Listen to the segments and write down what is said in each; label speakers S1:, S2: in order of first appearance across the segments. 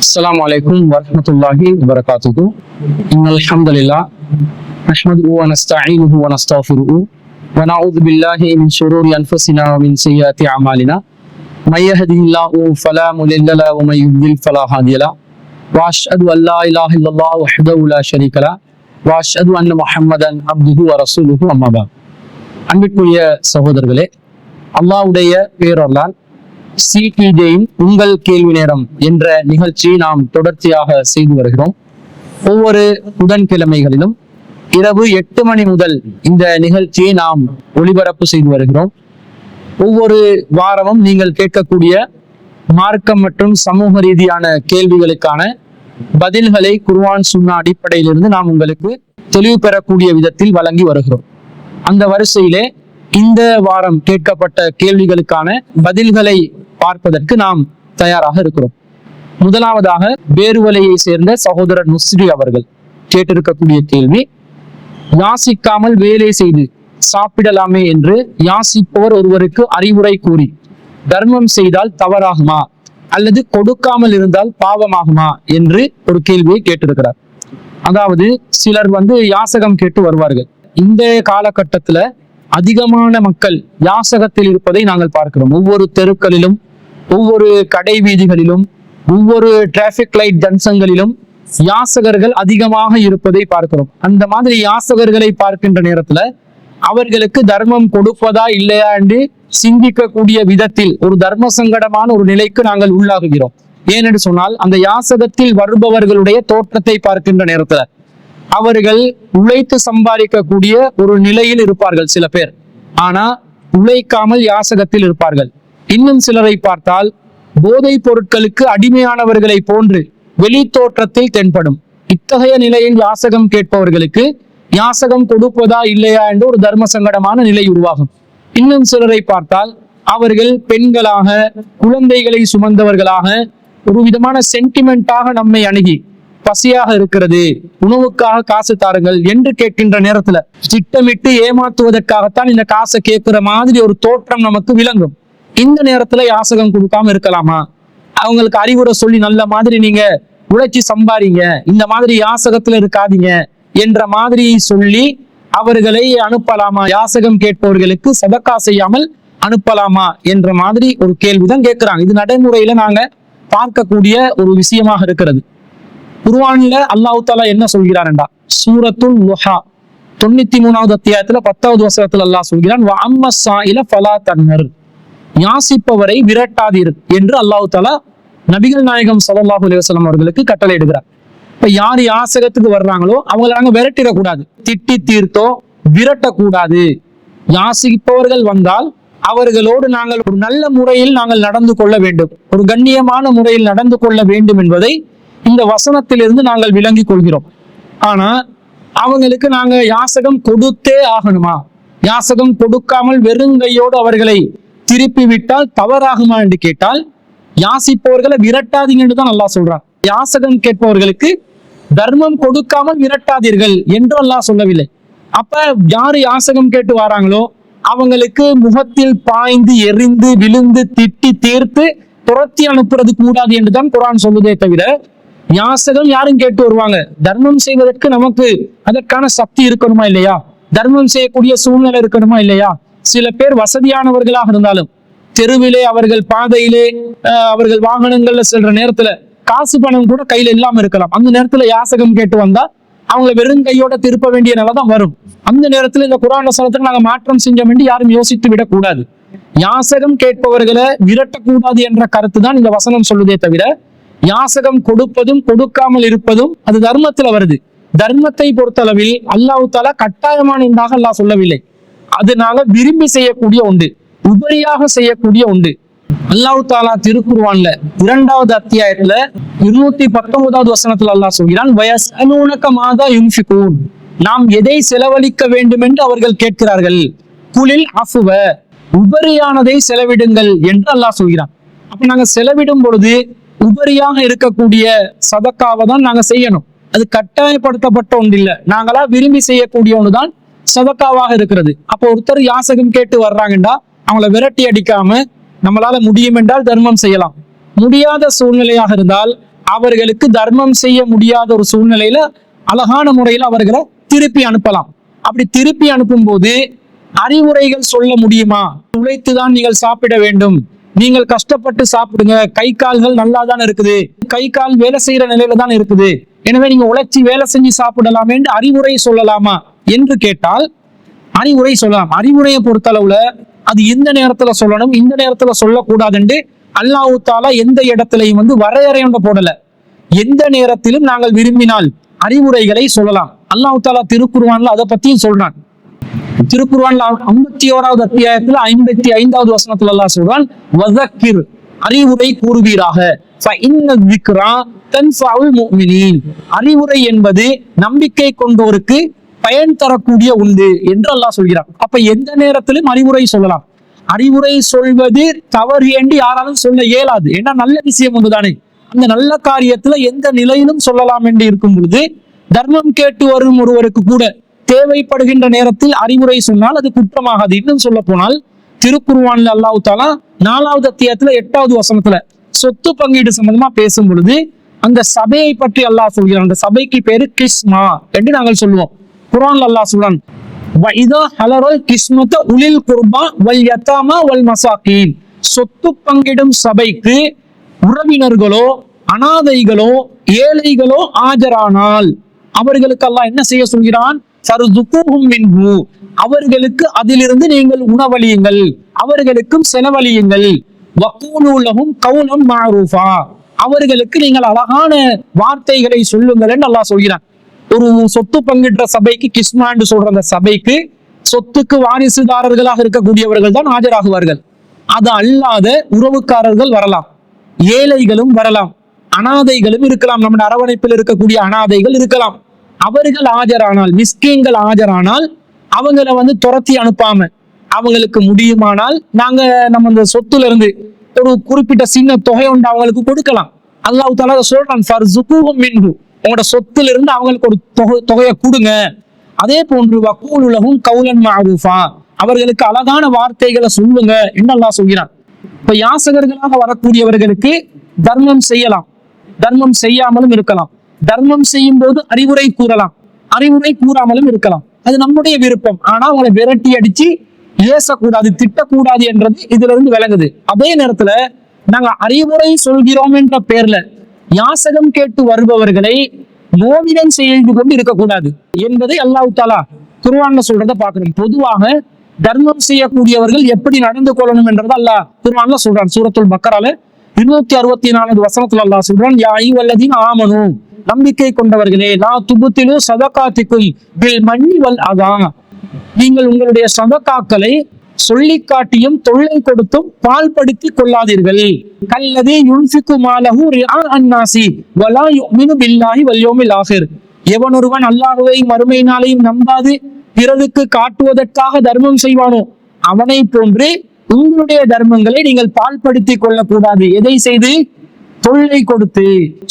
S1: السلام عليكم ورحمة الله وبركاته. إن الحمد لله نحمده ونستعينه ونستغفره ونعوذ بالله من شرور أنفسنا ومن سيئات أعمالنا. من يهده الله فلا مضل له ومن يضلل فلا هادي له. وأشهد أن لا إله إلا الله وحده لا شريك له وأشهد أن محمدا عبده ورسوله أما بعد. அன்பிற்குரிய சகோதரர்களே, அல்லாஹ்வுடைய பேரருளால் சிடிஜேயின் உங்கள் கேள்வி நேரம் என்ற நிகழ்ச்சியை நாம் தொடர்ச்சியாக செய்து வருகிறோம். ஒவ்வொரு புதன்கிழமைகளிலும் இரவு 8 மணி முதல் இந்த நிகழ்ச்சியை நாம் ஒளிபரப்பு செய்து வருகிறோம். ஒவ்வொரு வாரமும் நீங்கள் கேட்கக்கூடிய மார்க்கம் மற்றும் சமூக ரீதியான கேள்விகளுக்கான பதில்களை குர்ஆன் சுன்னா அடிப்படையிலிருந்து நாம் உங்களுக்கு தெளிவு பெறக்கூடிய விதத்தில் வழங்கி வருகிறோம். அந்த வரிசையிலே இந்த வாரம் கேட்கப்பட்ட கேள்விகளுக்கான பதில்களை பார்ப்பதற்கு நாம் தயாராக இருக்கிறோம். முதலாவதாக பேருவலையை சேர்ந்த சகோதரர் நுஸ்ரி அவர்கள் கேட்டிருக்கக்கூடிய கேள்வி, யாசிக்காமல் வேலை செய்து சாப்பிடலாமே என்று யாசிப்பவர் ஒருவருக்கு அறிவுரை கூறி தர்மம் செய்தால் தவறாகுமா அல்லது கொடுக்காமல் இருந்தால் பாவமாகுமா என்று ஒரு கேள்வியை கேட்டிருக்கிறார். அதாவது சிலர் யாசகம் கேட்டு வருவார்கள். இந்த காலகட்டத்துல அதிகமான மக்கள் யாசகத்தில் இருப்பதை நாங்கள் பார்க்கிறோம். ஒவ்வொரு தெருக்களிலும், ஒவ்வொரு கடை வீதிகளிலும், ஒவ்வொரு டிராபிக் லைட் ஜங்ஷன்களிலும் யாசகர்கள் அதிகமாக இருப்பதை பார்க்கிறோம். அந்த மாதிரி யாசகர்களை பார்க்கின்ற நேரத்துல அவர்களுக்கு தர்மம் கொடுப்பதா இல்லையா என்று சிந்திக்கக்கூடிய விதத்தில் ஒரு தர்ம சங்கடமான ஒரு நிலைக்கு நாங்கள் உள்ளாகுகிறோம். ஏனென்று சொன்னால், அந்த யாசகத்தில் வருபவர்களுடைய தோற்றத்தை பார்க்கின்ற நேரத்துல அவர்கள் உழைத்து சம்பாதிக்கக்கூடிய ஒரு நிலையில் இருப்பார்கள் சில பேர். ஆனா உழைக்காமல் யாசகத்தில் இருப்பார்கள். இன்னும் சிலரை பார்த்தால் போதைப் பொருட்களுக்கு அடிமையானவர்களை போன்று வெளி தோற்றத்தில் தென்படும். இத்தகைய நிலையில் யாசகம் கேட்பவர்களுக்கு யாசகம் கொடுப்பதா இல்லையா என்று ஒரு தர்ம சங்கடமான நிலை உருவாகும். இன்னும் சிலரை பார்த்தால் அவர்கள் பெண்களாக, குழந்தைகளை சுமந்தவர்களாக ஒரு விதமான சென்டிமெண்டாக நம்மை அணுகி, பசியாக இருக்கிறது, உணவுக்காக காசு தாருங்கள் என்று கேட்கின்ற நேரத்துல திட்டமிட்டு ஏமாற்றுவதற்காகத்தான் இந்த காசை கேட்கிற மாதிரி ஒரு தோற்றம் நமக்கு விளங்கும். இந்த நேரத்துல யாசகம் கொடுக்காம இருக்கலாமா? அவங்களுக்கு அறிவுரை சொல்லி நல்ல மாதிரி நீங்க உழைச்சி சம்பாதிங்க, இந்த மாதிரி யாசகத்துல இருக்காதீங்க என்ற மாதிரி சொல்லி அவர்களை அனுப்பலாமா? யாசகம் கேட்பவர்களுக்கு சதக்கா செய்யாமல் அனுப்பலாமா என்ற மாதிரி ஒரு கேள்விதான் கேட்கிறாங்க. இது நடைமுறையில நாங்க பார்க்கக்கூடிய ஒரு விஷயமாக இருக்கிறது. குர்ஆன்ல அல்லாஹ் தஆலா என்ன சொல்கிறான்டா, சூரத்துல் லுஹா 93வது அத்தியாயத்துல 10வது வசனத்துல அல்லாஹ் சொல்கிறான், வ அம்ம ஸாயில ஃபலா தன்ஹர், யாசிப்பவரை விரட்டாதீர் என்று அல்லாஹ் தஆலா நபிகள் நாயகம் ஸல்லல்லாஹு அலைஹி வஸல்லம் அவர்களுக்கு கட்டளையிடுகிறார். இப்ப யார் யாசகத்துக்கு வர்றாங்களோ அவங்களை நாங்க விரட்டிடக்கூடாது, திட்டி தீர்த்தோ விரட்டக்கூடாது. யாசிப்பவர்கள் வந்தால் அவர்களோடு நாங்கள் ஒரு நல்ல முறையில் நாங்கள் நடந்து கொள்ள வேண்டும், ஒரு கண்ணியமான முறையில் நடந்து கொள்ள வேண்டும் என்பதை இந்த வசனத்திலிருந்து நாங்கள் விளங்கி கொள்கிறோம். ஆனா அவங்களுக்கு நாங்க யாசகம் கொடுத்தே ஆகணுமா? யாசகம் கொடுக்காமல் வெறுங்கையோடு அவர்களை திருப்பி விட்டால் தவறாகுமா என்று கேட்டால், யாசிப்பவர்களை விரட்டாதீங்கன்னு தான் அல்லாஹ் சொல்றான். யாசகம் கேட்பவர்களுக்கு தர்மம் கொடுக்காமல் விரட்டாதீர்கள் என்று அல்லாஹ் சொல்லவில்லை. அப்ப யாரு யாசகம் கேட்டு வராங்களோ அவங்களுக்கு முகத்தில் பாய்ந்து எரிந்து விழுந்து திட்டி தீர்த்து துரத்தி அனுப்புறது கூடாது என்றுதான் குர்ஆன் சொல்லுதே தவிர, யாசகம் யாரும் கேட்டு வருவாங்க, தர்மம் செய்வதற்கு நமக்கு அதற்கான சக்தி இருக்கணுமா இல்லையா? தர்மம் செய்யக்கூடிய சூழ்நிலை இருக்கணுமா இல்லையா? சில பேர் வசதியானவர்களாக இருந்தாலும் தெருவிலே, அவர்கள் பாதையிலே, அவர்கள் வாகனங்கள்ல செல்ற நேரத்துல காசு பணம் கூட கையில இல்லாம இருக்கலாம். அந்த நேரத்துல யாசகம் கேட்டு வந்தா அவங்களை வெறும் கையோட திருப்ப வேண்டிய நிலைதான் வரும். அந்த நேரத்துல இந்த குர்ஆன் வசனத்துக்கு நாங்க மாற்றம் செஞ்சோம் என்று யாரும் யோசித்து விடக்கூடாது. யாசகம் கேட்பவர்களை விரட்டக்கூடாது என்ற கருத்து தான் இந்த வசனம் சொல்லுதே தவிர, யாசகம் கொடுப்பதும் கொடுக்காமல் இருப்பதும் அது தர்மத்துல வருது. தர்மத்தை பொறுத்தளவில் அல்லாஹ் தஆலா கட்டாயமான ஒன்றாக அல்லாஹ் சொல்லவில்லை. அது நாங்க விரும்பி செய்யக்கூடிய ஒன்று, உபரியாக செய்யக்கூடிய ஒன்று. அல்லாஹ் தஆலா திருக்குர்ஆன்ல 2வது அத்தியாயத்துல 219வது வசனத்துல அல்லாஹ் சொல்கிறான், வயஸ்அலூனக மாதா யுன்ஃபிகூன், நாம் எதை செலவழிக்க வேண்டும் என்று அவர்கள் கேட்கிறார்கள், குலில் அஃப்வ, உபரியானதை செலவிடுங்கள் என்று அல்லாஹ் சொல்கிறான். அப்ப நாங்க செலவிடும் பொழுது உபரியாக இருக்கக்கூடிய சதக்காவை தான் நாங்க செய்யணும். அது கட்டாயப்படுத்தப்பட்ட ஒன்று இல்லை, நாங்களா விரும்பி செய்யக்கூடிய ஒண்ணுதான் சதக்காவாக இருக்கிறது. அப்போ ஒருத்தர் யாசகம் கேட்டு வர்றாங்கண்டா அவங்கள விரட்டி அடிக்காம நம்மளால முடியும் என்றால் தர்மம் செய்யலாம். முடியாத சூழ்நிலையாக இருந்தால் அவர்களுக்கு தர்மம் செய்ய முடியாத ஒரு சூழ்நிலையில அழகான முறையில் அவர்களை திருப்பி அனுப்பலாம். அப்படி திருப்பி அனுப்பும் போது அறிவுரைகள் சொல்ல முடியுமா? உழைத்துதான் நீங்கள் சாப்பிட வேண்டும், நீங்கள் கஷ்டப்பட்டு சாப்பிடுங்க, கை கால்கள் நல்லா தான் இருக்குது, கை கால் வேலை செய்யற நிலையில தான் இருக்குது, எனவே நீங்க உழைச்சி வேலை செஞ்சு சாப்பிடலாமே என்று அறிவுரை சொல்லலாமா என்று கேட்டால் அறிவுரை சொல்லலாம். அறிவுரையை பொறுத்தளவுல அது எந்த நேரத்துல சொல்லணும், இந்த நேரத்துல சொல்லக்கூடாது என்று அல்லாஹ் தாலா எந்த இடத்திலையும் வரையறை போடல. எந்த நேரத்திலும் நாங்கள் விரும்பினால் அறிவுரைகளை சொல்லலாம். அல்லாஹ் தாலா திருக்குர்ஆன்ல அதை பத்தியும் சொல்றான். திருக்குர்ஆன்ல 51வது அத்தியாயத்துல 55வது வசனத்துல அல்லாஹ் சொல்றான், வதக்கிர், அறிவுரை கூறுவீராக, அறிவுரை என்பது நம்பிக்கை கொண்டோருக்கு பயன் தரக்கூடிய உண்டு என்று அல்லாஹ் சொல்கிறான். அப்ப எந்த நேரத்திலும் அறிவுரை சொல்லலாம். அறிவுரை சொல்வது தவறு என்று யாராலும் சொல்ல இயலாது. ஏன்னா நல்ல விஷயம் ஒன்றுதானே, அந்த நல்ல காரியத்துல எந்த நிலையிலும் சொல்லலாம் என்று இருக்கும் பொழுது தர்மம் கேட்டு வரும் ஒருவருக்கு கூட தேவைப்படுகின்ற நேரத்தில் அறிவுரை சொன்னால் அது குற்றமாகாது. இன்னும் சொல்ல போனால் திருக்குர்ஆன்ல அல்லாஹ் தாலா 4வது அத்தியாயத்துல 8வது வசனத்துல சொத்து பங்கீடு சம்பந்தமா பேசும் பொழுது அந்த சபையை பற்றி அல்லாஹ் சொல்கிறான். அந்த சபைக்கு பேரு கிஸ்மா என்று நாங்கள் சொல்லுவோம். குர்ஆன்ல அல்லாஹ் சொல்றான், சொத்து பங்கிடும் சபைக்கு உறவினர்களோ அனாதைகளோ ஏழைகளோ ஆஜரானால் அவர்களுக்கு அல்லாஹ் என்ன செய்ய சொல்கிறான்? அவர்களுக்கு அதிலிருந்து நீங்கள் உணவளியுங்கள், அவர்களுக்கும் செலவழியுங்கள். அவர்களுக்கு நீங்கள் அழகான வார்த்தைகளை சொல்லுங்கள் என்று அல்லாஹ் சொல்கிறான். ஒரு சொத்து பங்கிடுற சபைக்கு கிஸ்மா என்று சொல்ற அந்த சபைக்கு சொத்துக்கு வாரிசுதாரர்களாக இருக்கக்கூடியவர்கள் தான் ஆஜராகுவார்கள். அது அல்லாத உறவுக்காரர்கள் வரலாம், ஏழைகளும் வரலாம், அனாதைகளும் இருக்கலாம், நம்முடைய அரவணைப்பில் இருக்கக்கூடிய அனாதைகள் இருக்கலாம். அவர்கள் ஆஜரானால், மிஸ்கீன்கள் ஆஜரானால் அவங்களை துரத்தி அனுப்பாம அவங்களுக்கு முடியுமானால் நாங்க நம்ம இந்த சொத்துல இருந்து ஒரு குறிப்பிட்ட சின்ன தொகை ஒன்று அவங்களுக்கு கொடுக்கலாம். அல்லாஹ் தஆலா சொல்றான், உங்களோட சொத்துல இருந்து அவங்களுக்கு ஒரு தொகையை கொடுங்க. அதே போன்று வக்கூலு லஹும் கௌலன் மஅரூஃபா, அவர்களுக்கு அழகான வார்த்தைகளை சொல்லுங்க என்று அல்லாஹ் சொல்கிறான். இப்ப யாசகர்களாக வரக்கூடியவர்களுக்கு தர்மம் செய்யலாம், தர்மம் செய்யாமலும் இருக்கலாம். தர்மம் செய்யும் போது அறிவுரை கூறலாம், அறிவுரை கூறாமலும் இருக்கலாம். அது நம்முடைய விருப்பம். ஆனா அவங்களை விரட்டி அடிச்சு ஏசக்கூடாது, திட்டக்கூடாது என்றது இதுல இருந்து விளங்குது. அதே நேரத்துல நாங்க அறிவுரை சொல்கிறோம் என்ற பேர்ல யாசகம் கேட்டு வருபவர்களை நோவினம் செய்து கொண்டு இருக்கக்கூடாது என்பதை அல்லாஹ் தஆலா குர்ஆன்ல சொல்றதை பார்க்கணும். பொதுவாக தர்மம் செய்யக்கூடியவர்கள் எப்படி நடந்து கொள்ளணும் என்றது அல்லாஹ் குர்ஆன்ல சொல்றான். சூரத்துல் பக்கரால 264வது வசனத்துல அல்லாஹ் சொல்றான், யா அய்யுஹல்லதீன ஆமனூ, நம்பிக்கை கொண்டவர்களே, லா துபுத்திலு சதகாத்திக்கும் பில் மன்னி வல் அதா, நீங்கள் உங்களுடைய சதகாக்களை சொல்லி காட்டியும் தொல்லை கொடுத்தும் பால்படுத்தி கொள்ளாதீர்கள். கல்லதீ யுன்ஃபிகு மாலஹு ரிஆ அன்னாசி வலா யுமினு பில்லாஹி வல் யௌமில் ஆகிர், எவனொருவன் அல்லாஹ்வையும் மறுமை நாளையும் நம்பாது பிறருக்கு காட்டுவதற்காக தர்மம் செய்வானோ அவனை போன்று உங்களுடைய தர்மங்களை நீங்கள் பால்படுத்தி கொள்ளக்கூடாது. எதை செய்து? தொல்லை கொடுத்து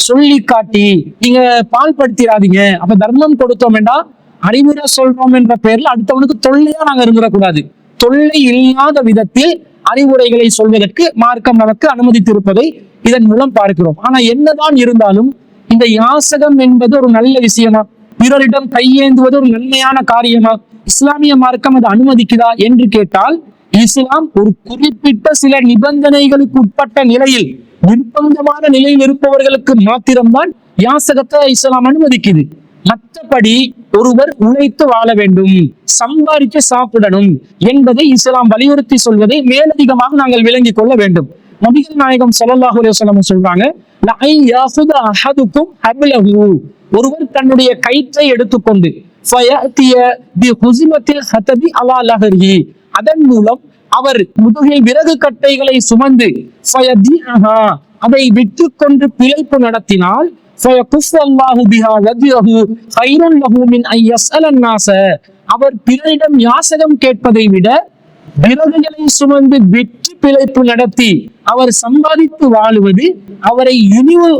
S1: சொல்லி காட்டி நீங்க பால்படுத்திடாதீங்க. அப்ப தர்மம் கொடுத்தோம் என்றா அறிவுரை சொல்றோம் என்ற பெயர்ல அடுத்தவனுக்கு தொல்லையா நாங்க இருந்துடக்கூடாது. தொல்லை இல்லாத விதத்தில் அறிவுரைகளை சொல்வதற்கு மார்க்கம் நமக்கு அனுமதித்திருப்பதை இதன் மூலம் பார்க்கிறோம். ஆனா என்னதான் இருந்தாலும் இந்த யாசகம் என்பது ஒரு நல்ல விஷயமா, பிறரிடம் கையேந்துவது ஒரு நன்மையான காரியமா, இஸ்லாமிய மார்க்கம் அதை அனுமதிக்குதா என்று கேட்டால், இஸ்லாம் ஒரு குறிப்பிட்ட சில நிபந்தனைகளுக்கு உட்பட்ட நிலையில், நிர்பந்தமான நிலையில் இருப்பவர்களுக்கு மாத்திரம்தான் யாசகத்தை இஸ்லாம் அனுமதிக்குது. மற்றபடி ஒருவர் உழைத்து வாழ வேண்டும், சம்பாதித்து சாப்பிடணும் என்பதை இஸ்லாம் வலியுறுத்தி சொல்வதை மேலதிகமாக நாங்கள் விளங்கிக் கொள்ள வேண்டும். நபிகள் நாயகம் ஸல்லல்லாஹு அலைஹி வஸல்லம் சொல்றாங்க, லஐ யாஹுத அஹதுக்கும் ஹப்லஹு, ஒருவர் தன்னுடைய கயிற்றை எடுத்துக்கொண்டு ஃபயஅதிய பிஹுஸிமத்தில் ஹதபி அலா லஹரிஹி, அதன் மூலம் அவர் முதுகில் விறகு கட்டைகளை சுமந்து ஃபயதிஹா, அதை விட்டுக்கொண்டு பிழைப்பு நடத்தினால் அவர் பிறரிடம் யாசகம் கேட்பதை விட விறகுகளை சுமந்து வெற்றி பிழைப்பு நடத்தி அவர் சம்பாதித்து வாழுவது அவரை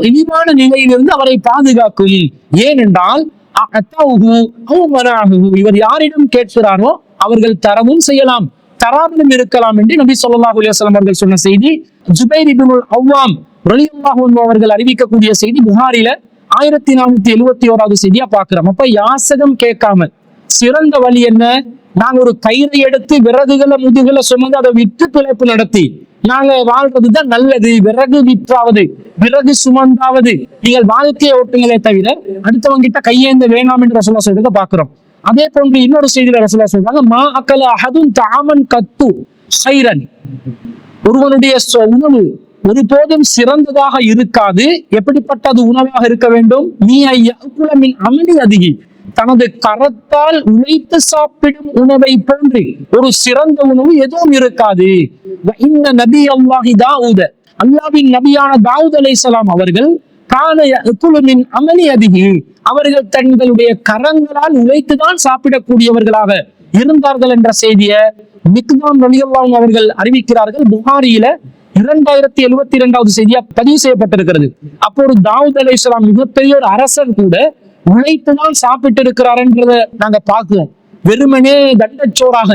S1: இழிவான நிலையிலிருந்து அவரை பாதுகாக்கும். ஏனென்றால் இவர் யாரிடம் கேட்கிறாரோ அவர்கள் தரவும் செய்யலாம், தராமலும் இருக்கலாம் என்று நபி ஸல்லல்லாஹு அலைஹி வஸல்லம் அவர்கள் சொன்ன செய்தி. ஜுபைர் இப்னுல் அவ்வாம் ரலியல்லாஹு அன்ஹு அவர்கள் அறிவிக்கக்கூடிய செய்தி புகாரில 1471வது செய்தியா பாக்குறோம். அப்ப யாசகம் கேட்காமல் சிறந்த வழி என்ன? நாங்க ஒரு கயிறை எடுத்து விறகுகளை முதுகுல சுமந்து அதை விற்று பிழைப்பு நடத்தி நாங்க வாழ்றதுதான் நல்லது. விறகு விற்றாவது விறகு சுமந்தாவது நீங்கள் வாழ்க்கையை ஓட்டுங்களே தவிர அடுத்தவங்க கிட்ட கையேந்த வேணாம் என்று ரசூலுல்லாஹ் சொல்றதை பாக்குறோம். அதே போன்று இன்னொரு செய்தியில ரசூலுல்லாஹ் சொல்றாங்க, மா அக்கல அஹதுன் தஅமன் கத்து கைரன், ஒருவனுடைய உணவு ஒருபோதும் சிறந்ததாக இருக்காது. எப்படிப்பட்டது உணவாக இருக்க வேண்டும்? நீ ஐயகுலமின் அமளி அதிகி, தனது கரத்தால் உழைத்து சாப்பிடும் உணவை போன்று ஒரு சிறந்த உணவு எதுவும் இருக்காது. இந்த நபி அல்லாஹி தாவூத, அல்லாஹ்வின் நபியான தாவூத் அலைஹிஸ்ஸலாம் அவர்கள் கான யகுலுமின் அமளி அதிகி, அவர்கள் தங்களுடைய கரங்களால் உழைத்துதான் சாப்பிடக்கூடியவர்களாக இருந்தார்கள் என்ற செய்தியை மிக்தாம் ரலியல்லாஹு அவர்கள் அறிவிக்கிறார்கள். புகாரியில 2072வது செய்தியா பதிவு செய்யப்பட்டிருக்கிறது. அப்போ ஒரு தாவூத் அலைஹிஸ்ஸலாம் மிகப்பெரிய ஒரு அரசர் கூட உழைத்துதான் சாப்பிட்டு இருக்கிறார்ன்றத நாங்க பார்க்கிறோம். வெறுமனே தண்டச்சோறாக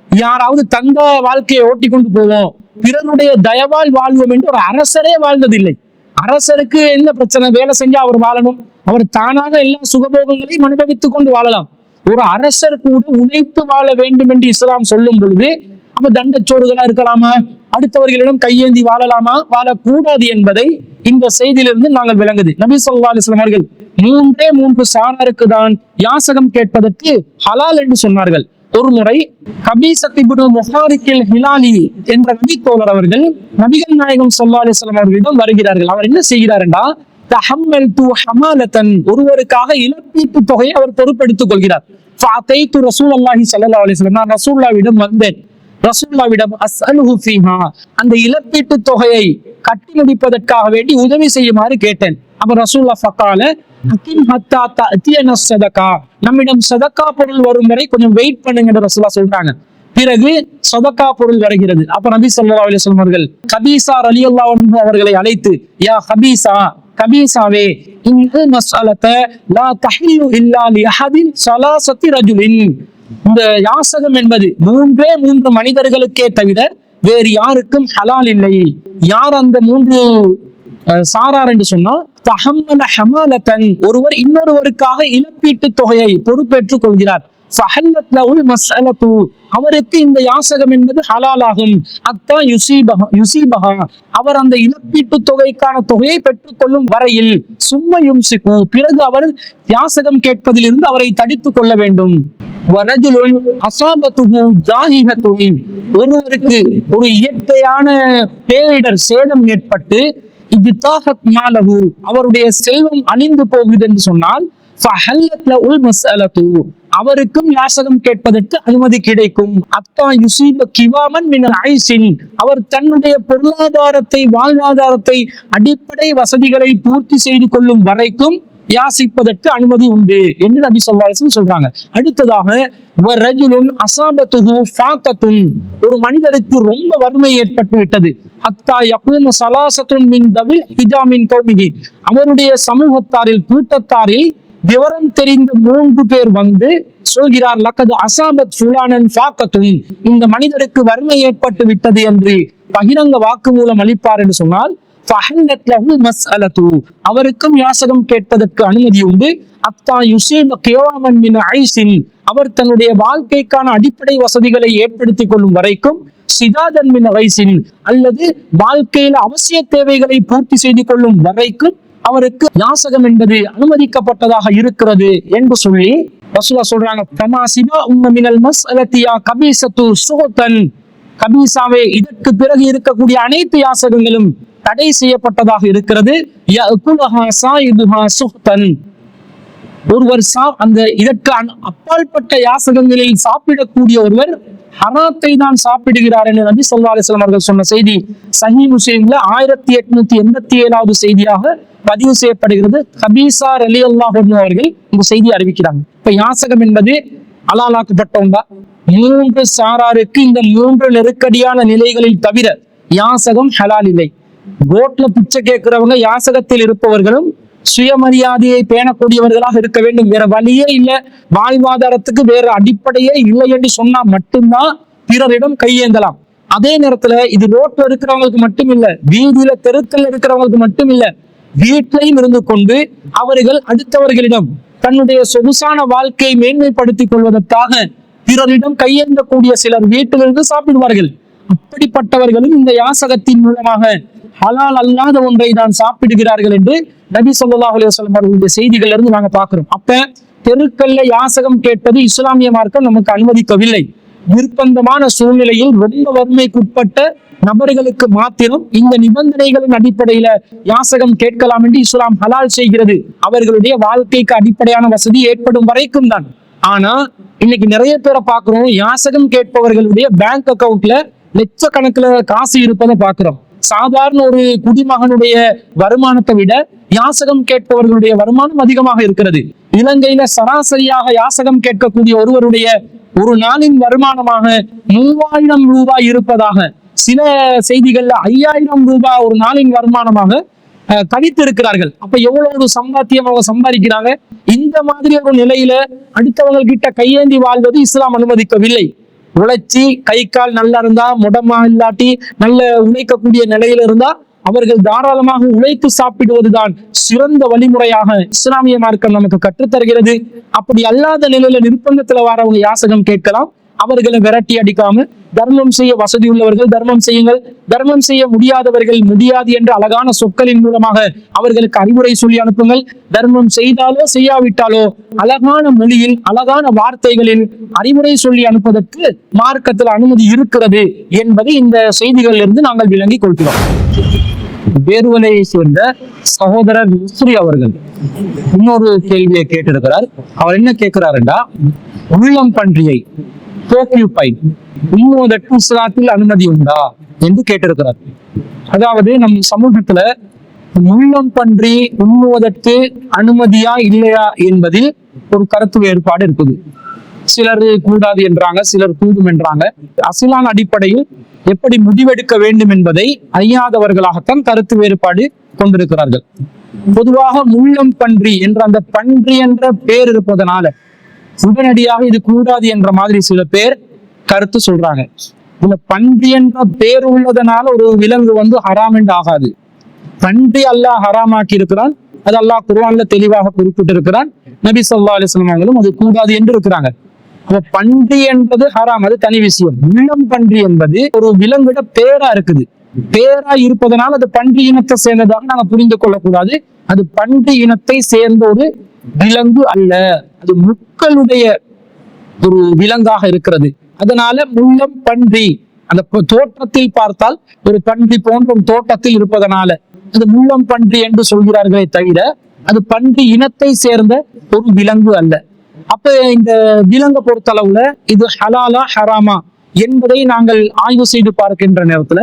S1: யாராவது தந்த வாழ்க்கையை ஓட்டி கொண்டு போவோம், பிறருடைய தயவால் வாழ்வோம் என்று ஒரு அரசரே வாழ்ந்ததில்லை. அரசருக்கு என்ன பிரச்சனை? வேலை செஞ்சா அவர் வாழணும், அவர் தானாக எல்லா சுகபோகங்களையும் அனுபவித்துக் கொண்டு வாழலாம். ஒரு அரசர் கூட உழைத்து வாழ வேண்டும் என்று இஸ்லாம் சொல்லும் பொழுது அப்ப தண்டச்சோறுகளா இருக்கலாமா? அடுத்தவர்களிடம் கையேந்தி வாழலாமா? வாழக்கூடாது என்பதை இந்த செய்தியிலிருந்து நாங்கள் விளங்குது. நபி ஸல்லல்லாஹு அலைஹி வஸல்லம் அவர்கள் 3 சாராருக்கு தான் யாசகம் கேட்பதற்கு ஹலால் என்று சொன்னார்கள். ஒரு முறை கபீஸத் இப்னு முஹாரிக்கில் ஹிலாலி என்ற நபி தோழர் அவர்கள் நபிகள் நாயகம் ஸல்லல்லாஹு அலைஹி வஸல்லம் அவர்களிடம் வருகிறார்கள். அவர் என்ன செய்கிறார் என்றா, தஹம்மல்து ஹமாலத்தன், ஒருவருக்காக இழப்பீட்டு தொகையை அவர் பொறுப்பெடுத்துக் கொள்கிறார். ஃபஅதைது ரசூலுல்லாஹி ஸல்லல்லாஹு அலைஹி வஸல்லம், நான் ரசூலுல்லாஹ்விடம் வந்தேன். ரசூலுல்லாஹ்விடம் அஸ்அலுஹு ஃபீஹா, அந்த இழப்பீட்டு தொகையை கட்டி முடிப்பதற்காக வேண்டி உதவி செய்யுமாறு கேட்டேன். அப்ப ரசூலுல்லாஹ் ஃபகால அகிம் ஹத்தா தஅதியன ஸதகா, நம்மிடம் சதகா பொருள் வரும் வரை கொஞ்சம் வெயிட் பண்ணுங்க என்று ரசூலுல்லாஹ் சொல்றாங்க. பிறகு சதகா பொருள் வருகிறது. அப்ப நபி ஸல்லல்லாஹு அலைஹி வஸல்லம் அவர்கள் கபீஸா ரலியல்லாஹு அன்ஹு அவர்களை அழைத்து, யா கபீஸா, கபீஸாவே, இந்த மஸ்அலத லா தஹில்லு இல்லா லிஅஹதின் ஸலாஸத்தி ரஜுலின், இந்த யாசகம் என்பது 3 மனிதர்களுக்கே தவிர வேறு யாருக்கும் ஹலால் இல்லை. யார் அந்த 3 சாரார் என்று சொன்னால், தஹம்மல ஹமாலத்தன், ஒருவர் இன்னொருவருக்காக இழப்பீட்டு தொகையை பொறுப்பேற்றுக் கொள்கிறார். ஃபஹல்லத் லஹுல் மஸ்அலத்து, அவருக்கு இந்த யாசகம் என்பது ஹலாலாகும். அத்தா யுஸீபஹா, அவர் அந்த இழப்பீட்டு தொகைக்கான தொகையை பெற்றுக் கொள்ளும் வரையில். சும்ம யும்சிகு, பிறகு அவர் யாசகம் கேட்பதிலிருந்து அவரை தடுத்துக் கொள்ள வேண்டும். வரஜுலுன் அஸாபத்துஹு ஜாஹிஹத்துன், ஒருவருக்கு ஒரு இயற்கையான பேரிடர் சேதம் ஏற்பட்டு இஜ்தாஹத் மாலஹு, அவருடைய செல்வம் அழிந்து போகுது என்று சொன்னால், ஃபஹல்லத் லஹுல் மஸ்அலத்து, அவருக்கும் யாசகம் கேட்பதற்கு அனுமதி கிடைக்கும். அத்தா யுஸீப கிவாமன் மினல் ஐஸின், அவர் தன்னுடைய பொருளாதாரத்தை, வாழ்வாதாரத்தை, அடிப்படை வசதிகளை பூர்த்தி செய்து கொள்ளும் வரைக்கும் யாசிப்பதற்கு அனுமதி உண்டு என்று நபி ஸல்லல்லாஹு அலைஹி வஸல்லம் சொல்றாங்க. அடுத்ததாக வரஜுலுன் அஸாபத்துஹு ஃபாத்தத்துன், ஒரு மனிதருக்கு ரொம்ப வறுமை ஏற்பட்டு விட்டது. ஹத்தா யகூம ஸலாஸத்துன் மின் தவில் ஹிஜாமின் கௌமிஹி, அவருடைய சமூகத்தாரில், கூட்டத்தாரில் விவரம் தெரிந்த 3 பேர் வந்து சொல்கிறார், லக்கது அஸாபத் ஃபுலானன் ஃபாத்தத்துன், இந்த மனிதருக்கு வறுமை ஏற்பட்டு விட்டது என்று பகிரங்க வாக்குமூலம் அளிப்பார் என்று சொன்னால், ஃபஹல்லத் லஹுல் மஸ்அலத்து, அவருக்கும் யாசகம் கேட்பதற்கு அனுமதி உண்டு. அத்தா யுஸீப கியாமன் மின் ஐஸின், அவர் தன்னுடைய வாழ்க்கைக்கான அடிப்படை வசதிகளை ஏற்படுத்திக் கொள்ளும் வரைக்கும், சிதாதன் மின் ஐஸின், அல்லது வாழ்க்கையில அவசிய தேவைகளை பூர்த்தி செய்து கொள்ளும் வரைக்கும் அவருக்கு யாசகம் என்பது அனுமதிக்கப்பட்டதாக இருக்கிறது என்று சொல்லி ரசூலுல்லாஹ் சொல்றாங்க. கமா சிபா உம்ம மினல் மஸ்அலத்தி யா கபீஸத்து சுஹதன், கபீஸாவே, இதற்கு பிறகு இருக்கக்கூடிய அனைத்து யாசகங்களும் தடை செய்யப்பட்டதாக இருக்கிறது. யஅகுலுஹா ஸாயிதுஹா சுஹதன், ஒருவர் அந்த இதற்கு அப்பாற்பட்ட யாசகங்களில் சாப்பிடக்கூடிய ஒருவர் ஹராத்தை தான் சாப்பிடுகிறார் என்று நபி ஸல்லல்லாஹு அலைஹி வஸல்லம் அவர்கள் சொன்ன செய்தி சஹீஹ் முஸ்லிம்ல 1887வது செய்தியாக பதிவு செய்யப்படுகிறது. கபீஸா ரலியல்லாஹு அன்ஹு அவர்கள் இந்த செய்தியை அறிவிக்கிறாங்க. இப்ப யாசகம் என்பது ஹலாலாக்கப்பட்ட ஒன்றா? 3 சாராருக்கு இந்த 3 நெருக்கடியான நிலைகளில் தவிர யாசகம் ஹலால் இல்லை. ரோட்ல பிச்சை கேட்கிறவங்க யாசகத்தில் இருப்பவர்களும் சுயமரியாதையை பேணக்கூடியவர்களாக இருக்க வேண்டும். வேற வழியே இல்லை, வாழ்வாதாரத்துக்கு வேற அடிப்படையே இல்லை என்று சொன்னா மட்டும்தான் பிறரிடம் கையேந்தலாம். அதே நேரத்துல இது ரோட்ல இருக்கிறவங்களுக்கு மட்டும் இல்ல, வீதியில தெருக்கல்ல இருக்கிறவங்களுக்கு மட்டும் இல்ல, வீட்டிலையும் இருந்து கொண்டு அவர்கள் அடுத்தவர்களிடம் தன்னுடைய சொகுசான வாழ்க்கையை மேன்மைப்படுத்திக் கொள்வதற்காக பிறரிடம் கையேந்தக்கூடிய சிலர் வீட்டிலிருந்து சாப்பிடுவார்கள். அப்படிப்பட்டவர்களும் இந்த யாசகத்தின் மூலமாக ஹலால் அல்லாத ஒன்றை தான் சாப்பிடுகிறார்கள் என்று நபி ஸல்லல்லாஹு அலைஹி வஸல்லம் அவர்களுடைய செய்திகள் இருந்து நாங்க பாக்குறோம். அப்ப தெருக்கல்ல யாசகம் கேட்பது இஸ்லாமிய மார்க்கம் நமக்கு அனுமதிக்கவில்லை. நிர்பந்தமான சூழ்நிலையில் ரொம்ப வறுமைக்குட்பட்ட நபர்களுக்கு மாத்திரம் இந்த நிபந்தனைகளின் அடிப்படையில யாசகம் கேட்கலாம் என்று இஸ்லாம் ஹலால் செய்கிறது. அவர்களுடைய வாழ்க்கைக்கு அடிப்படையான வசதி ஏற்படும் வரைக்கும் தான். ஆனா இன்னைக்கு நிறைய பேரை பாக்குறோம், யாசகம் கேட்பவர்களுடைய பேங்க் அக்கவுண்ட்ல லட்சக்கணக்கில் காசு இருப்பதை பாக்குறோம். சாதாரண ஒரு குடிமகனுடைய வருமானத்தை விட யாசகம் கேட்பவர்களுடைய வருமானம் அதிகமாக இருக்கிறது. இலங்கையில சராசரியாக யாசகம் கேட்கக்கூடிய ஒருவருடைய ஒரு நாளின் வருமானமாக 3000 ரூபாய் இருப்பதாக, சில செய்திகள்ல 5000 ரூபாய் ஒரு நாளின் வருமானமாக கணித்து இருக்கிறார்கள். அப்ப எவ்வளவு ஒரு சம்பாத்தியம் அவங்க சம்பாதிக்கிறாங்க. இந்த மாதிரி ஒரு நிலையில அடுத்தவங்க கிட்ட கையேந்தி வாழ்வது இஸ்லாம் அனுமதிக்கவில்லை. உழைச்சி கை கால் நல்லா இருந்தா, முடமா இல்லாட்டி நல்ல உழைக்கக்கூடிய நிலையில இருந்தா அவர்கள் தாராளமாக உழைத்து சாப்பிடுவதுதான் சிறந்த வழிமுறையாக இஸ்லாமிய மார்க்கம் நமக்கு கற்றுத்தருகிறது. அப்படி அல்லாத நிலையில நிர்பந்தத்துல வரவங்க யாசகம் கேட்கலாம். அவர்களை விரட்டி அடிக்காம தர்மம் செய்ய வசதி உள்ளவர்கள் தர்மம் செய்யுங்கள், தர்மம் செய்ய முடியாதவர்கள் முடியாது என்ற அழகான சொற்களின் மூலமாக அவர்களுக்கு அறிவுரை சொல்லி அனுப்புங்கள். தர்மம் செய்தாலோ செய்யாவிட்டாலோ அழகான மொழியில் அழகான வார்த்தைகளில் அறிவுரை சொல்லி அனுப்புவதற்கு மார்க்கத்தில் அனுமதி இருக்கிறது என்பதை இந்த செய்திகளில் இருந்து நாங்கள் விளங்கி கொள்கிறோம். வேறுவலையை சேர்ந்த சகோதரர் முஸ்ரி அவர்கள் இன்னொரு கேள்வியை கேட்டிருக்கிறார். அவர் என்ன கேட்கிறாருண்டா, உள்ளம் பன்றியை உண்ணுவதற்கு இஸ்லாத்தில் அனுமதி உண்டா என்று கேட்டிருக்கிறார். அதாவது நம் சமூகத்துல உள்ளம் பன்றி உண்ணுவதற்கு அனுமதியா இல்லையா என்பதில் ஒரு கருத்து வேறுபாடு இருக்குது. சிலர் கூடாது என்றாங்க, சிலர் கூடும் என்றாங்க. அசிலான அடிப்படையில் எப்படி முடிவெடுக்க வேண்டும் என்பதை அறியாதவர்களாகத்தான் கருத்து வேறுபாடு கொண்டிருக்கிறார்கள். பொதுவாக முள்ளம் பன்றி என்ற அந்த பன்றி என்ற பேர் இருப்பதனால உடனடியாக இது கூடாது என்ற மாதிரி சில பேர் கருத்து சொல்றாங்க. இந்த பன்றி என்ற பேர் உள்ளதனால ஒரு விலங்கு ஹராம் என்று ஆகாது. பன்றி அல்லாஹ் ஹராமாக்கி இருக்கிறான், அது அல்லாஹ் குர்ஆன்ல தெளிவாக குறிப்பிட்டு இருக்கிறான். நபி ஸல்லல்லாஹு அலைஹி வஸல்லம் அவங்களும் அது கூடாது என்று இருக்கிறாங்க. அப்ப பன்றி என்பது ஹராம், அது தனி விஷயம். உள்ளம் பன்றி என்பது ஒரு விலங்கிட பேரா இருக்குது. பேரா இருப்பதனால் அது பன்றி இனத்தை சேர்ந்ததாக நாங்க புரிந்து கொள்ளக்கூடாது. அது பன்றி இனத்தை சேர்ந்த ஒரு விலங்கு அல்ல, அது முக்களுடைய ஒரு விலங்காக இருக்கிறது. அதனால முள்ளம் பன்றி அந்த தோற்றத்தில் பார்த்தால் ஒரு பன்றி போன்ற ஒரு தோட்டத்தில் இருப்பதனால அது முள்ளம் பன்றி என்று சொல்கிறார்களே தவிர அது பன்றி இனத்தை சேர்ந்த ஒரு விலங்கு அல்ல. அப்ப இந்த விலங்கை பொறுத்தளவுல இது ஹலாலா ஹராமா என்பதை நாங்கள் ஆய்வு செய்து பார்க்கின்ற நேரத்துல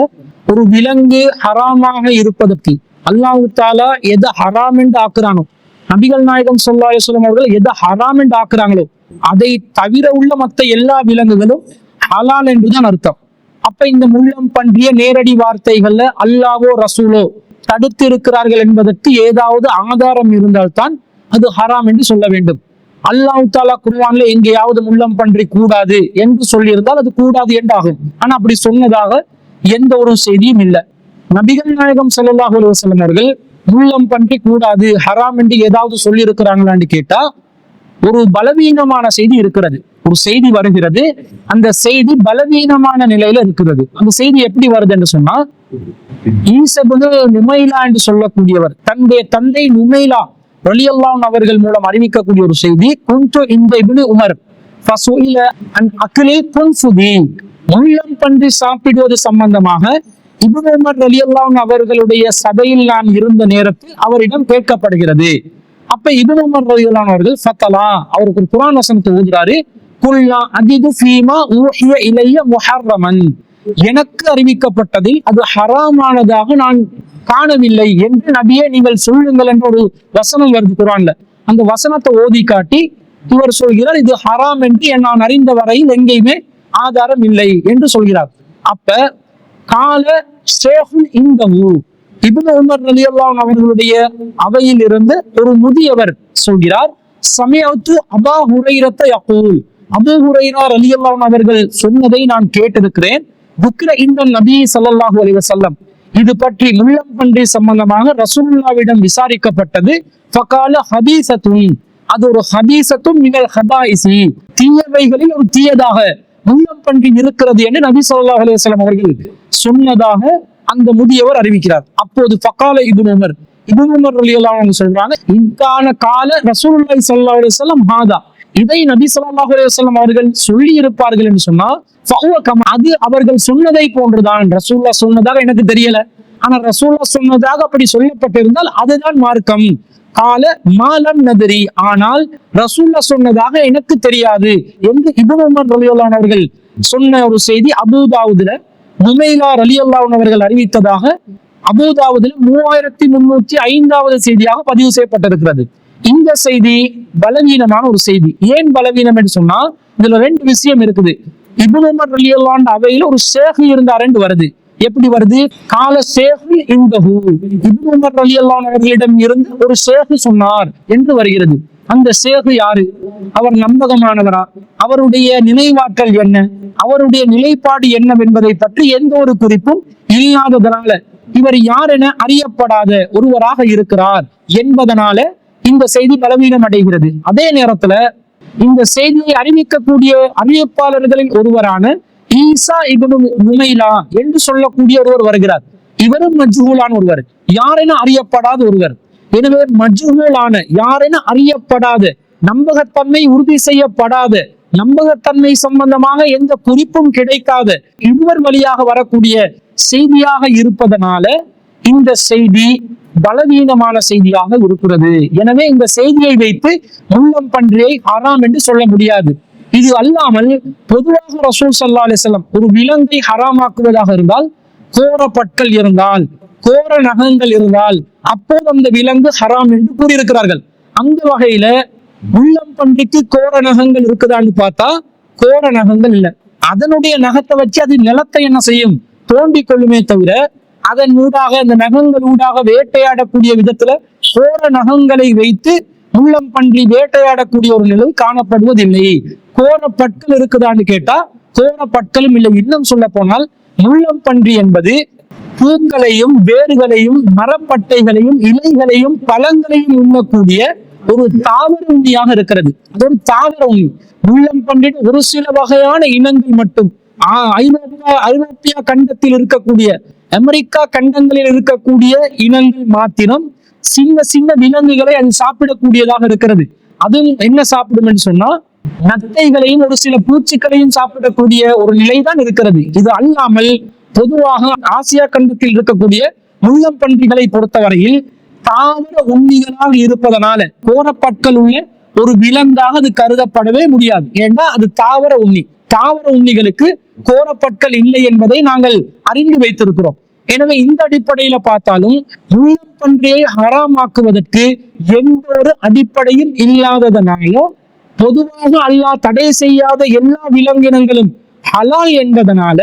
S1: ஒரு விலங்கு ஹராமாக இருப்பதற்கு அல்லாஹ் தாலா எதை ஹராம் என்று ஆக்குறானோ, நபிகள் நாயகம் ஸல்லல்லாஹு அலைஹி வஸல்லம் அவர்கள் எதை ஹராம் என்று ஆக்குறாங்களோ அதை தவிர உள்ள மற்ற எல்லா விலங்குகளும் ஹலால் என்றுதான் அர்த்தம். அப்ப இந்த முள்ளம் பன்றிய நேரடி வார்த்தைகள்ல அல்லாஹ்வோ ரசூலோ தடுத்து இருக்கிறார்கள் என்பதற்கு ஏதாவது ஆதாரம் இருந்தால்தான் அது ஹராம் என்று சொல்ல வேண்டும். அல்லாஹ் தாலா குர்ஆன்ல எங்கேயாவது முள்ளம் பன்றி கூடாது என்று சொல்லியிருந்தால் அது கூடாது என்று ஆகும். ஆனா அப்படி சொன்னதாக எந்த ஒரு செய்தியும் இல்லை. நபிகள் நாயகம் ஸல்லல்லாஹு அலைஹி வஸல்லம் அவர்கள் முள்ளம் பன்றி கூடாது ஹராம் என்று ஏதாவது சொல்லி இருக்கிறாங்களான்னு கேட்டா ஒரு பலவீனமான செய்தி இருக்கிறது. ஒரு செய்தி வருகிறது, அந்த செய்தி பலவீனமான நிலையில இருக்கிறது. அந்த செய்தி எப்படி வருது என்று சொன்னா, ஈசா இப்னு நுமைலா என்று சொல்லக்கூடியவர் தன்னுடைய தந்தை நுமைலா ரலியல்லாஹு அன்ஹு அவர்கள் மூலம் அறிவிக்கக்கூடிய ஒரு செய்தி. குன்து இந்த இப்னு உமர் ஃபஸுஇல அன் அக்லி குன்ஃபுதி, முள்ளம் பன்றி சாப்பிடுவது சம்பந்தமாக இப்னு உமர் ரலியல்லாஹு அன்ஹு அவர்களுடைய சபையில் நான் இருந்த நேரத்தில் அவரிடம் கேட்கப்படுகிறது. அப்ப இப்னு உமர் ரலியல்லாஹு அன்ஹு அவர்கள் ஃபத்தலா, அவருக்கு ஒரு குர்ஆன் வசனத்தை ஓதுறாரு. குல்லா அஜிது ஃபீமா ஊஹிய இலைய முஹர்ரமன், எனக்கு அறிவிக்கப்பட்டதில் அது ஹராமானதாக நான் காணவில்லை என்று நபியே நீங்கள் சொல்லுங்கள் என்ற ஒரு வசனம் வருது குர்ஆன்ல. அந்த வசனத்தை ஓதி காட்டி இவர் சொல்கிறார் இது ஹராம் என்று நான் அறிந்த வரையில் எங்கேயுமே ஆதாரம் இல்லை என்று சொல்கிறார். அப்ப கால ஷேஹுல் இந்தஹு, இப்னு உமர் ரலியல்லாஹு அன்ஹு அவர்களுடைய அவையில் இருந்து ஒரு முதியவர் சொல்கிறார், சமிஅத்து அபா ஹுரைரத்த யகூல், அபூ ஹுரைரா ரலியல்லாஹு அன்ஹு அவர்கள் சொன்னதை நான் கேட்டிருக்கிறேன். துக்ர இந்த நபி ஸல்லல்லாஹு அலைஹி வஸல்லம், இது பற்றி முள்ளம் பன்றி சம்பந்தமாக ரசூலுல்லாஹ்விடம் விசாரிக்கப்பட்டது. ஃபகால ஹபீஸத்துன், அது ஒரு ஹபீஸத்தும் மினல் ஹபாயிஸி, தீயவைகளில் ஒரு தீயதாக முள்ளம் பன்றி இருக்கிறது என்று நபி ஸல்லல்லாஹு அலைஹி வஸல்லம் அவர்கள் சொன்னதாக அந்த முதியவர் அறிவிக்கிறார். அப்போது ஃபகால இப்னு உமர், இப்னு உமர் ரலியல்லாஹு அன்ஹு சொல்றாங்க, இன்கான கால ரசூலுல்லாஹி ஸல்லல்லாஹு அலைஹி வஸல்லம் ஹாதா, இதை நபி ஸல்லல்லாஹு அலைஹி வஸல்லம் அவர்கள் சொல்லி இருப்பார்கள் என்று சொன்னால் அது அவர்கள் சொன்னதை போன்றுதான். ரசூலுல்லாஹ் சொன்னதாக எனக்கு தெரியல, ஆனா ரசூலுல்லாஹ் சொன்னதாக அப்படி சொல்லப்பட்டிருந்தால் அதுதான் மார்க்கம். கால மாலம் நதரி, ஆனால் ரசூலுல்லாஹ் சொன்னதாக எனக்கு தெரியாது என்று இப்னு உமர் ரலியல்லாஹு அன்ஹு அவர்கள் சொன்ன ஒரு செய்தி அபூதாவுதுல நுமைலா ரலியல்லாஹு அன்ஹு அவர்கள் அறிவித்ததாக அபூதாவுதுல 3305வது செய்தியாக பதிவு செய்யப்பட்டிருக்கிறது. இந்த செய்தி பலவீனமான ஒரு செய்தி. ஏன் பலவீனம் என்று சொன்னா, இதுல ரெண்டு விஷயம் இருக்குது. இப்னு உமர் ரலியல்லாஹு அன்ஹு அவையில ஒரு ஷேக் இருந்தார் என்று வருது. எப்படி வருது? கால ஷேக் இந்தஹு, இப்னு உமர் ரலியல்லாஹு அன்ஹு அவர்களிடம் இருந்து ஒரு ஷேக் சொன்னார் என்று வருகிறது. அந்த ஷேக் யாரு? அவர் நம்பகமானவரா? அவருடைய நினைவாற்றல் என்ன? அவருடைய நிலைப்பாடு என்னவென்பதை பற்றி எந்த ஒரு குறிப்பும் இல்லாததனால இவர் யார் என அறியப்படாத ஒருவராக இருக்கிறார் என்பதனால இந்த செய்தி பலவீனம் அடைகிறது. அதே நேரத்துல இந்த செய்தியை அறிவிக்கக்கூடிய அறிவிப்பாளர்களில் ஒருவரான ஈசா இப்னு நுமைலா என்று சொல்லக்கூடிய ஒருவர் வருகிறார். இவரும் மஜ்ஹூலான ஒருவர், யாரென அறியப்படாத ஒருவர். எனவே மஜ்ஹூலான, யாரென அறியப்படாத, நம்பகத்தன்மை உறுதி செய்யப்படாத, நம்பகத்தன்மை சம்பந்தமாக எந்த குறிப்பும் கிடைக்காத இருவர் வழியாக வரக்கூடிய செய்தியாக இருப்பதனால இந்த செய்தி பலவீனமான செய்தியாக இருக்கிறது. எனவே இந்த செய்தியை வைத்து முள்ளம் பன்றியை ஹராம் என்று சொல்ல முடியாது. இது அல்லாமல் பொதுவாக ரசூல் ஸல்லல்லாஹு அலைஹி வஸல்லம் ஒரு விலங்கை ஹராமாக்குவதாக இருந்தால், கோர பற்கள் இருந்தால், கோர நகங்கள் இருந்தால், அப்போது அந்த விலங்கு ஹராம் என்று கூறியிருக்கிறார்கள். அந்த வகையில முள்ளம் பன்றிக்கு கோர நகங்கள் இருக்குதான்னு பார்த்தா கோர நகங்கள் இல்லை. அதனுடைய நகத்தை வச்சு அது நிலத்தை என்ன செய்யும்? தோண்டிக் கொள்ளுமே தவிர அதன் ஊடாக, அந்த நகங்கள் ஊடாக வேட்டையாடக்கூடிய விதத்துல கோர நகங்களை வைத்து முள்ளம் பன்றி வேட்டையாடக்கூடிய ஒரு நிலை காணப்படுவதில்லை. கோர பற்கள் இருக்குதான்னு கேட்டா கோர பற்களும் இல்லை. இன்னும் சொல்ல போனால் முள்ளம் பன்றி என்பது பூக்களையும் வேர்களையும் மரப்பட்டைகளையும் இலைகளையும் பழங்களையும் உண்ணக்கூடிய ஒரு தாவர உண்ணியாக இருக்கிறது. அது ஒரு தாவர உண்ணி. முள்ளம் பன்றி ஒரு சில வகையான இனங்கள் மட்டும் ஐரோப்பியா கண்டத்தில் இருக்கக்கூடிய, அமெரிக்கா கண்டங்களில் இருக்கக்கூடிய இனங்கள் மாத்திரம் சின்ன சின்ன விலங்குகளை அது சாப்பிடக்கூடியதாக இருக்கிறது. அது என்ன சாப்பிடும் என்று சொன்னா, நத்தைகளையும் ஒரு சில பூச்சிகளையும் சாப்பிடக்கூடிய ஒரு நிலைதான் இருக்கிறது. இது அல்லாமல் பொதுவாக ஆசியா கண்டத்தில் இருக்கக்கூடிய முள்ளம் பன்றிகளை பொறுத்தவரையில் தாவர உண்ணிகளாக இருப்பதனால கோரப்பற்கள் உள்ள ஒரு விலங்காக அது கருதப்படவே முடியாது. ஏன்னா அது தாவர உண்ணி. தாவர உண்ணிகளுக்கு கோரப்பற்கள் இல்லை என்பதை நாங்கள் அறிந்து வைத்திருக்கிறோம். எனவே இந்த அடிப்படையில பார்த்தாலும் முள்ளம் பன்றியை ஹராமாக்குவதற்கு எந்த ஒரு அடிப்படையும் இல்லாததனால, பொதுவாக அல்லாஹ் தடை செய்யாத எல்லா விலங்கினங்களும் ஹலால் என்பதனால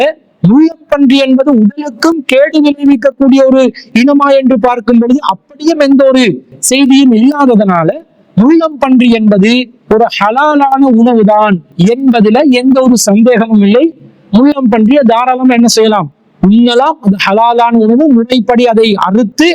S1: முள்ளம் பன்றி என்பது உடலுக்கும் கேடு விளைவிக்கக்கூடிய ஒரு இனமா என்று பார்க்கும் பொழுது அப்படியும் எந்த ஒரு செய்தியும் இல்லாததனால முள்ளம் பன்றி என்பது ஒரு ஹலாலான உணவுதான் என்பதுல எந்த ஒரு சந்தேகமும் இல்லை. முள்ளம் பன்றியை தாராளமா என்ன செய்யலாம்? உண்ணலாம். அது ஹலாலான உணவு. முறைப்படி அதை அறுத்து,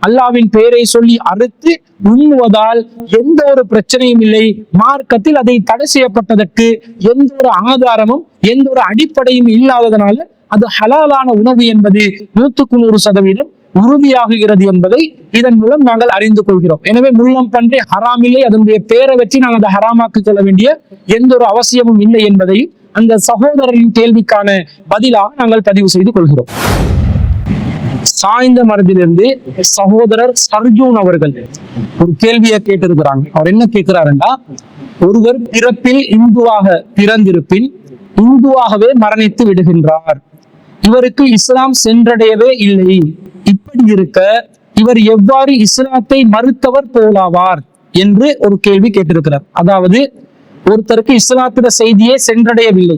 S1: அல்லாவின் பெயரை சொல்லி அறுத்து உண்ணுவதால் எந்த ஒரு பிரச்சனையும் இல்லை. மார்க்கத்தில் அதை தடை செய்யப்பட்டதற்கு எந்த ஒரு ஆதாரமும் எந்த ஒரு அடிப்படையும் இல்லாததனால அது ஹலாலான உணவு என்பது 100% உறுதியாகுகிறது என்பதை இதன் மூலம் நாங்கள் அறிந்து கொள்கிறோம். எனவே முள்ளம் பன்றி ஹராமில்லை, அதனுடைய பேரை வச்சு நாங்கள் அதை ஹராமாக்கிக் கொள்ள வேண்டிய எந்த ஒரு அவசியமும் இல்லை என்பதை அந்த சகோதரரின் கேள்விக்கான பதிலாக நாங்கள் பதிவு செய்து கொள்கிறோம். சாய்ந்த மரபிலிருந்து சகோதரர் சர்ஜூன் அவர்கள் ஒரு கேள்வியை கேட்டிருக்கிறாங்க. அவர் என்ன கேட்கிறாருன்னா, ஒருவர் பிறப்பில் இந்துவாக பிறந்திருப்பின் இந்துவாகவே மரணித்து விடுகின்றார். இவருக்கு இஸ்லாம் சென்றடையவே இல்லை. இப்படி இருக்க இவர் எவ்வாறு இஸ்லாத்தை மறுத்தவர் போலாவார் என்று ஒரு கேள்வி கேட்டிருக்கிறார். அதாவது ஒருத்தருக்கு இஸ்லாத்திட செய்தியே சென்றடையவில்லை,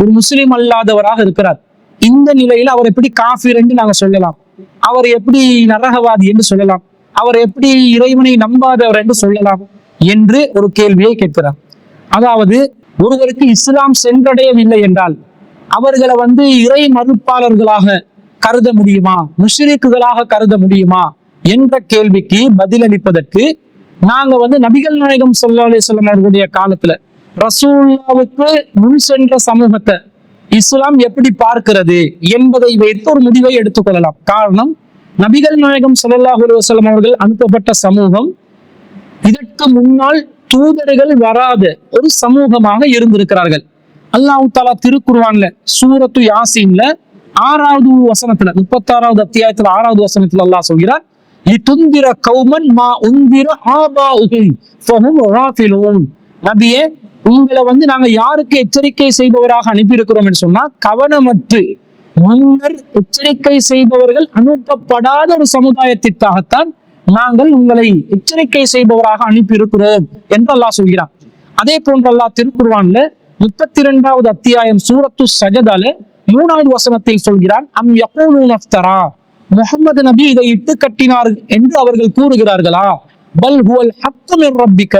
S1: ஒரு முஸ்லிம் அல்லாதவராக இருக்கிறார். இந்த நிலையில அவர் எப்படி காஃபிர் என்று நாங்க சொல்லலாம்? அவர் எப்படி நரகவாதி என்று சொல்லலாம்? அவர் எப்படி இறைவனை நம்பாதவர் என்று சொல்லலாம் என்று ஒரு கேள்வியை கேட்கிறார். அதாவது ஒருவருக்கு இஸ்லாம் சென்றடையவில்லை என்றால்
S2: அவர்களை இறை மறுப்பாளர்களாக கருத முடியுமா, முஷ்ரிக்குகளாக கருத முடியுமா என்ற கேள்விக்கு பதிலளிப்பதற்கு நாங்க நபிகள் நாயகம் ஸல்லல்லாஹு அலைஹி வஸல்லம் அவர்களுடைய காலத்துல ரசூலுல்லாவுக்கு முன் சென்ற சமூகத்தை இஸ்லாம் எப்படி பார்க்கிறது என்பதை வைத்து ஒரு முடிவை எடுத்துக்கொள்ளலாம். காரணம், நபிகள் நாயகம் ஸல்லல்லாஹு அலைஹி வஸல்லம் அவர்கள் அனுப்பப்பட்ட சமூகம் இதற்கு முன்னால் தூதர்கள் வராத ஒரு சமூகமாக இருந்திருக்கிறார்கள். அல்லாஹ் தஆலா திருக்குர்ஆன்ல சூரத்து யாசீன்ல 6வது வசனத்துல 36வது அத்தியாயத்துல 6வது வசனத்துல அல்லாஹ் சொல்கிறார், லிதுந்திர கௌமன் மா உந்திர ஆபாஉஹும் ஃபஹும் காஃபிலூன். நபியே, உங்களை நாங்க யாருக்கு எச்சரிக்கை செய்பவராக அனுப்பி இருக்கிறோம் என்று சொன்னா, கவனமற்று முன்னர் எச்சரிக்கை செய்பவர்கள் அனுப்பப்படாத ஒரு சமுதாயத்திற்காகத்தான் நாங்கள் உங்களை எச்சரிக்கை செய்பவராக அனுப்பி இருக்கிறோம் என்று அல்லாஹ் சொல்கிறான். அதே போன்று அல்லாஹ் திருக்குர்ஆன்ல 32வது அத்தியாயம் சூரத்து சஜதால 3வது வசனத்தில் சொல்கிறான், அம் யகூலூன இஃப்தரா, முஹம்மது நபி இதை இட்டு கட்டினார் என்று அவர்கள் கூறுகிறார்களா, பல் ஹுவல் ஹக்கு மின் ரப்பிக,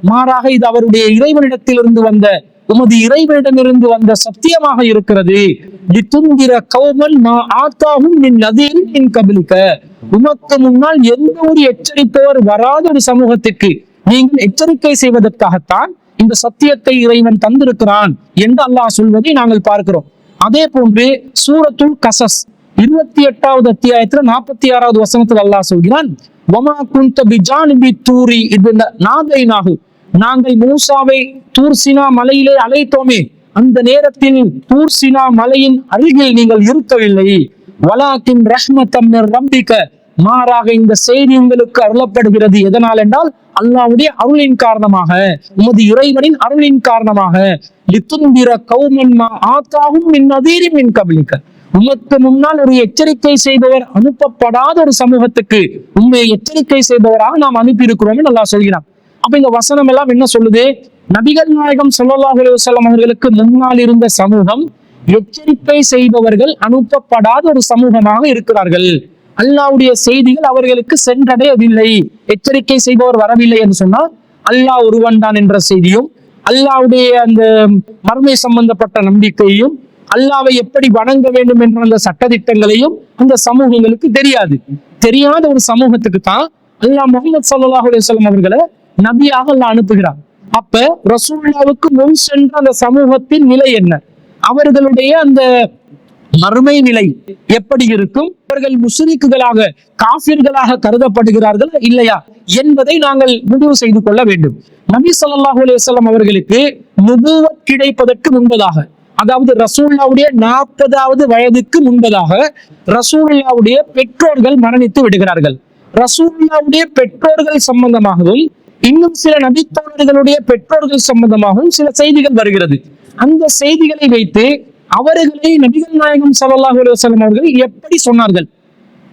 S2: மாறாக இது அவருடைய இறைவனிடத்திலிருந்து வந்த உமது இறைவனிடமிருந்து வந்த சத்தியமாக இருக்கிறது. லிதுந்திர கௌமன் மா ஆதாஹும் மின் நதீரின் மின் கப்லிக, உமக்கு முன்னால் எந்த ஒரு எச்சரிப்பவர் வராத ஒரு சமூகத்திற்கு நீங்கள் எச்சரிக்கை செய்வதற்காகத்தான் இந்த சத்தியத்தை இறைவன் தந்திருக்கிறான் என்று அல்லாஹ் சொல்வதை நாங்கள் பார்க்கிறோம். அதே போன்று சூரத்துல் கசஸ் 28வது அத்தியாயத்துல 46வது வசனத்தில் அல்லாஹ் சொல்கிறான், வமா குன்த பிஜானிபி தூரி இது நாதைனாகு, நாங்கள் மூசாவை தூர்சினா மலையிலே அழைத்தோமே, அந்த நேரத்தில் தூர்சினா மலையின் அருகில் நீங்கள் இருக்கவில்லை. வலாக்கின் ரஹ்மத்தம் மிர் ரப்பிக, மாறாக இந்த செய்தி உங்களுக்கு அருளப்படுகிறது. எதனால் என்றால் அல்லாஹ்வுடைய அருளின் காரணமாக, உமது இறைவனின் அருளின் காரணமாக. லிதுந்திர கௌமன் மா ஆதாஹும் மின் நதீரின் மின் கப்லிக, உமக்கு முன்னால் ஒரு எச்சரிக்கை செய்பவர் அனுப்பப்படாத ஒரு சமூகத்துக்கு உண்மை எச்சரிக்கை செய்பவராக நாம் அனுப்பி இருக்கிறோம் என்று அல்லாஹ் சொல்கிறான். அப்ப இந்த வசனம் எல்லாம் என்ன சொல்லுது? நபிகள் நாயகம் ஸல்லல்லாஹு அலைஹி வஸல்லம் அவர்களுக்கு முன்னால் இருந்த சமூகம் எச்சரிக்கை செய்பவர்கள் அனுப்பப்படாத ஒரு சமூகமாக இருக்கிறார்கள். அல்லாஹ்வுடைய செய்திகள் அவர்களுக்கு சென்றடையவில்லை, எச்சரிக்கை செய்பவர் வரவில்லை என்று சொன்னால் அல்லாஹ் ஒருவன் தான் என்ற செய்தியும், அல்லாஹ்வுடைய அந்த மர்மை சம்பந்தப்பட்ட நம்பிக்கையும், அல்லாஹ்வை எப்படி வணங்க வேண்டும் என்ற அந்த சட்டதிட்டங்களையும் அந்த சமூகங்களுக்கு தெரியாத ஒரு சமூகத்துக்கு தான் அல்லாஹ் முஹம்மது ஸல்லல்லாஹு அலைஹி வஸல்லம் அவர்களை நபியாக அல்லாஹ் அனுப்புகிறார். அப்ப ரசூலுல்லாவுக்கு முன் சென்ற அந்த சமூகத்தின் நிலை என்ன, அவர்களுடைய அந்த மறுமை நிலை எப்படி இருக்கும், அவர்கள் முஸ்லிக்குகளாக காஃபிர்களாக கருதப்படுகிறார்கள் இல்லையா என்பதை நாங்கள் முடிவு செய்து கொள்ள வேண்டும். நபி ஸல்லல்லாஹு அலைஹி வஸல்லம் அவர்களுக்கு நுபுவத் கிடைப்பதற்கு முன்பதாக, அதாவது ரசூலுல்லாவுடைய 40வது வயதுக்கு முன்பதாக ரசூலுல்லாவுடைய பெற்றோர்கள் மரணித்து விடுகிறார்கள். ரசூலுல்லாவுடைய பெற்றோர்கள் சம்பந்தமாகவும் இன்னும் சில நபித்தோழர்களுடைய பெற்றோர்கள் சம்பந்தமாகவும் சில செய்திகள் வருகிறது. அந்த செய்திகளை வைத்து அவர்களை நபிகள் நாயகம் ஸல்லல்லாஹு அலைஹி வஸல்லம் அவர்கள் எப்படி சொன்னார்கள்?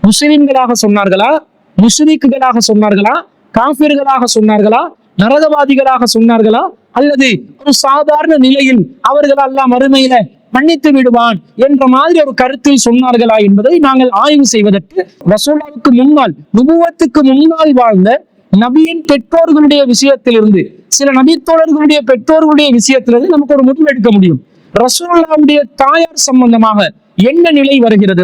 S2: முஸ்லிம்களாக சொன்னார்களா, முஸ்லிக்குகளாக சொன்னார்களா, காஃபிர்களாக சொன்னார்களா, நரகவாதிகளாக சொன்னார்களா, அல்லது ஒரு சாதாரண நிலையில் அவர்கள் அல்லாஹ் மறுமையில மன்னித்து விடுவான் என்ற மாதிரி ஒரு கருத்தில் சொன்னார்களா என்பதை நாங்கள் ஆய்வு செய்வதற்கு ரசூலுல்லாவுக்கு முன்னால், நுபுவத்துக்கு முன்னால் வாழ்ந்த நபியின் பெற்றோர்களுடைய விஷயத்திலிருந்து, சில நபித்தோழர்களுடைய பெற்றோர்களுடைய விஷயத்திலிருந்து நமக்கு ஒரு முடிவு எடுக்க முடியும். ரசூலுல்லாவுடைய தாயார் சம்பந்தமாக என்ன நிலை வருகிறது?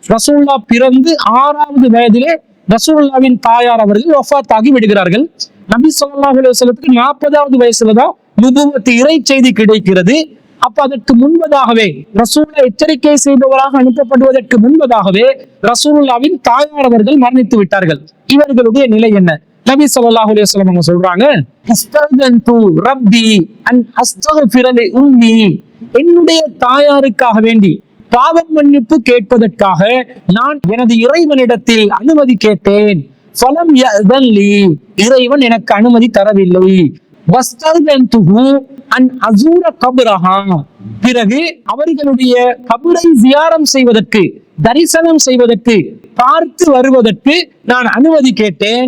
S2: ரசூலுல்லா பிறந்து 6வது வயதிலே ரசூலுல்லாவின் தாயார் அவர்கள் வஃபாத் ஆகி விடுகிறார்கள். நபி ஸல்லல்லாஹு அலைஹி வஸல்லத்துக்கு 40வது வயசுலதான் நுபுவத் இறை செய்தி கிடைக்கிறது. அப்ப அதற்கு முன்பதாகவே ரசூலுல்லா எச்சரிக்கை செய்பவராக அனுப்பப்படுவதற்கு முன்பதாகவே ரசூலுல்லாவின் தாயார் அவர்கள் மரணித்து விட்டார்கள். இவர்களுடைய நிலை என்ன? நபி ஸல்லல்லாஹு அலைஹி வஸல்லம் அவங்க சொல்றாங்க, இஸ்தகன்து ரப்பி அன் அஸ்தக்ஃபிர லி உம்மி, என்னுடைய தாயாருக்காக வேண்டி பாவ மன்னிப்பு கேட்பதற்காக நான் எனது இறைவனிடத்தில் அனுமதி கேட்டேன். ஃபலம் யஅதன் லி, இறைவன் எனக்கு அனுமதி தரவில்லை. வஸ்தகன்துஹு அன் அஸூர கப்ரஹா, பிறகு அவர்களுடைய கபரை ஜியாரம் செய்வதற்கு, தரிசனம் செய்வதற்கு, பார்த்து வருவதற்கு நான் அனுமதி கேட்டேன்.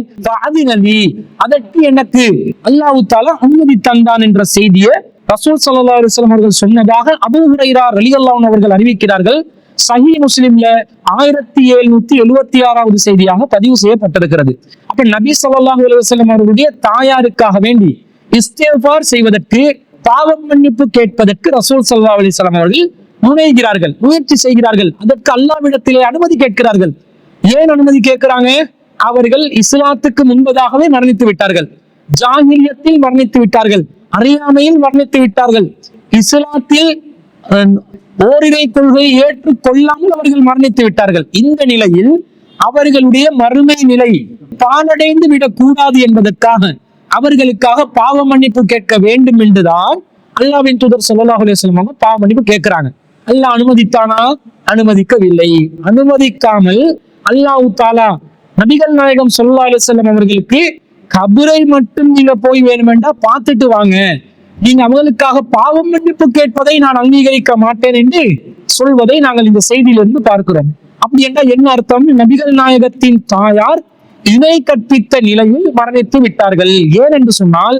S2: அதற்கு எனக்கு அல்லாஹ் தஆலா அனுமதி தந்தான் என்ற செய்தியை ரசூல் ஸல்லல்லாஹு அலைஹி வஸல்லம் அவர்கள் சொன்னதாக அபூ ஹுரைரா ரலியல்லாஹு அன்ஹு அவர்கள் அறிவிக்கிறார்கள். சஹீஹ் முஸ்லிம்ல 1776வது செய்தியாக பதிவு செய்யப்பட்டிருக்கிறது. அப்ப நபி ஸல்லல்லாஹு அலைஹி வஸல்லம் அவர்களுடைய தாயாருக்காக வேண்டி இஸ்திக்ஃபார் செய்வதற்கு, பாவம் மன்னிப்பு கேட்பதற்கு ரசூல் ஸல்லல்லாஹு அலைஹி வஸல்லம் அவர்கள் முனைகிறார்கள், முயற்சி செய்கிறார்கள். அதற்கு அல்லாஹ்விடத்திலே அனுமதி கேட்கிறார்கள். ஏன் அனுமதி கேட்கிறாங்க? அவர்கள் இஸ்லாத்துக்கு முன்பதாகவே மரணித்து விட்டார்கள், ஜாஹிலியத்தில் மரணித்து விட்டார்கள், அறியாமையில் மரணித்து விட்டார்கள். இஸ்லாத்தில் ஓரிரை கொள்கையை ஏற்றுக்கொள்ளாமல் அவர்கள் மரணித்து விட்டார்கள். இந்த நிலையில் அவர்களுடைய மறுமை நிலை பாழடைந்து விடக்கூடாது என்பதற்காக அவர்களுக்காக பாவ மன்னிப்பு கேட்க வேண்டும் என்றுதான் அல்லாஹ்வின் தூதர் ஸல்லல்லாஹு அலைஹி வஸல்லம் பாவ மன்னிப்பு கேட்கிறாங்க. அல்லாஹ் அனுமதித்தானா? அனுமதிக்கவில்லை. அனுமதிக்காமல் அல்லாஹ் தஆலா நபிகள் நாயகம் ஸல்லல்லாஹு அலைஹி வஸல்லம் அவர்களுக்கு கபரை மட்டும் நீங்க போய் வேணுமென்றா பார்த்துட்டு வாங்க, நீங்க அவங்களுக்காக பாவம் மன்னிப்பு கேட்பதை நான் அங்கீகரிக்க மாட்டேன் என்று சொல்வதை நாங்கள் இந்த செய்தியிலிருந்து பார்க்கிறோம். அப்படி என்றால் என்ன அர்த்தம்? நபிகள் நாயகத்தின் தாயார் இணை கற்பித்த நிலையில் மரணித்து விட்டார்கள். ஏன் என்று சொன்னால்,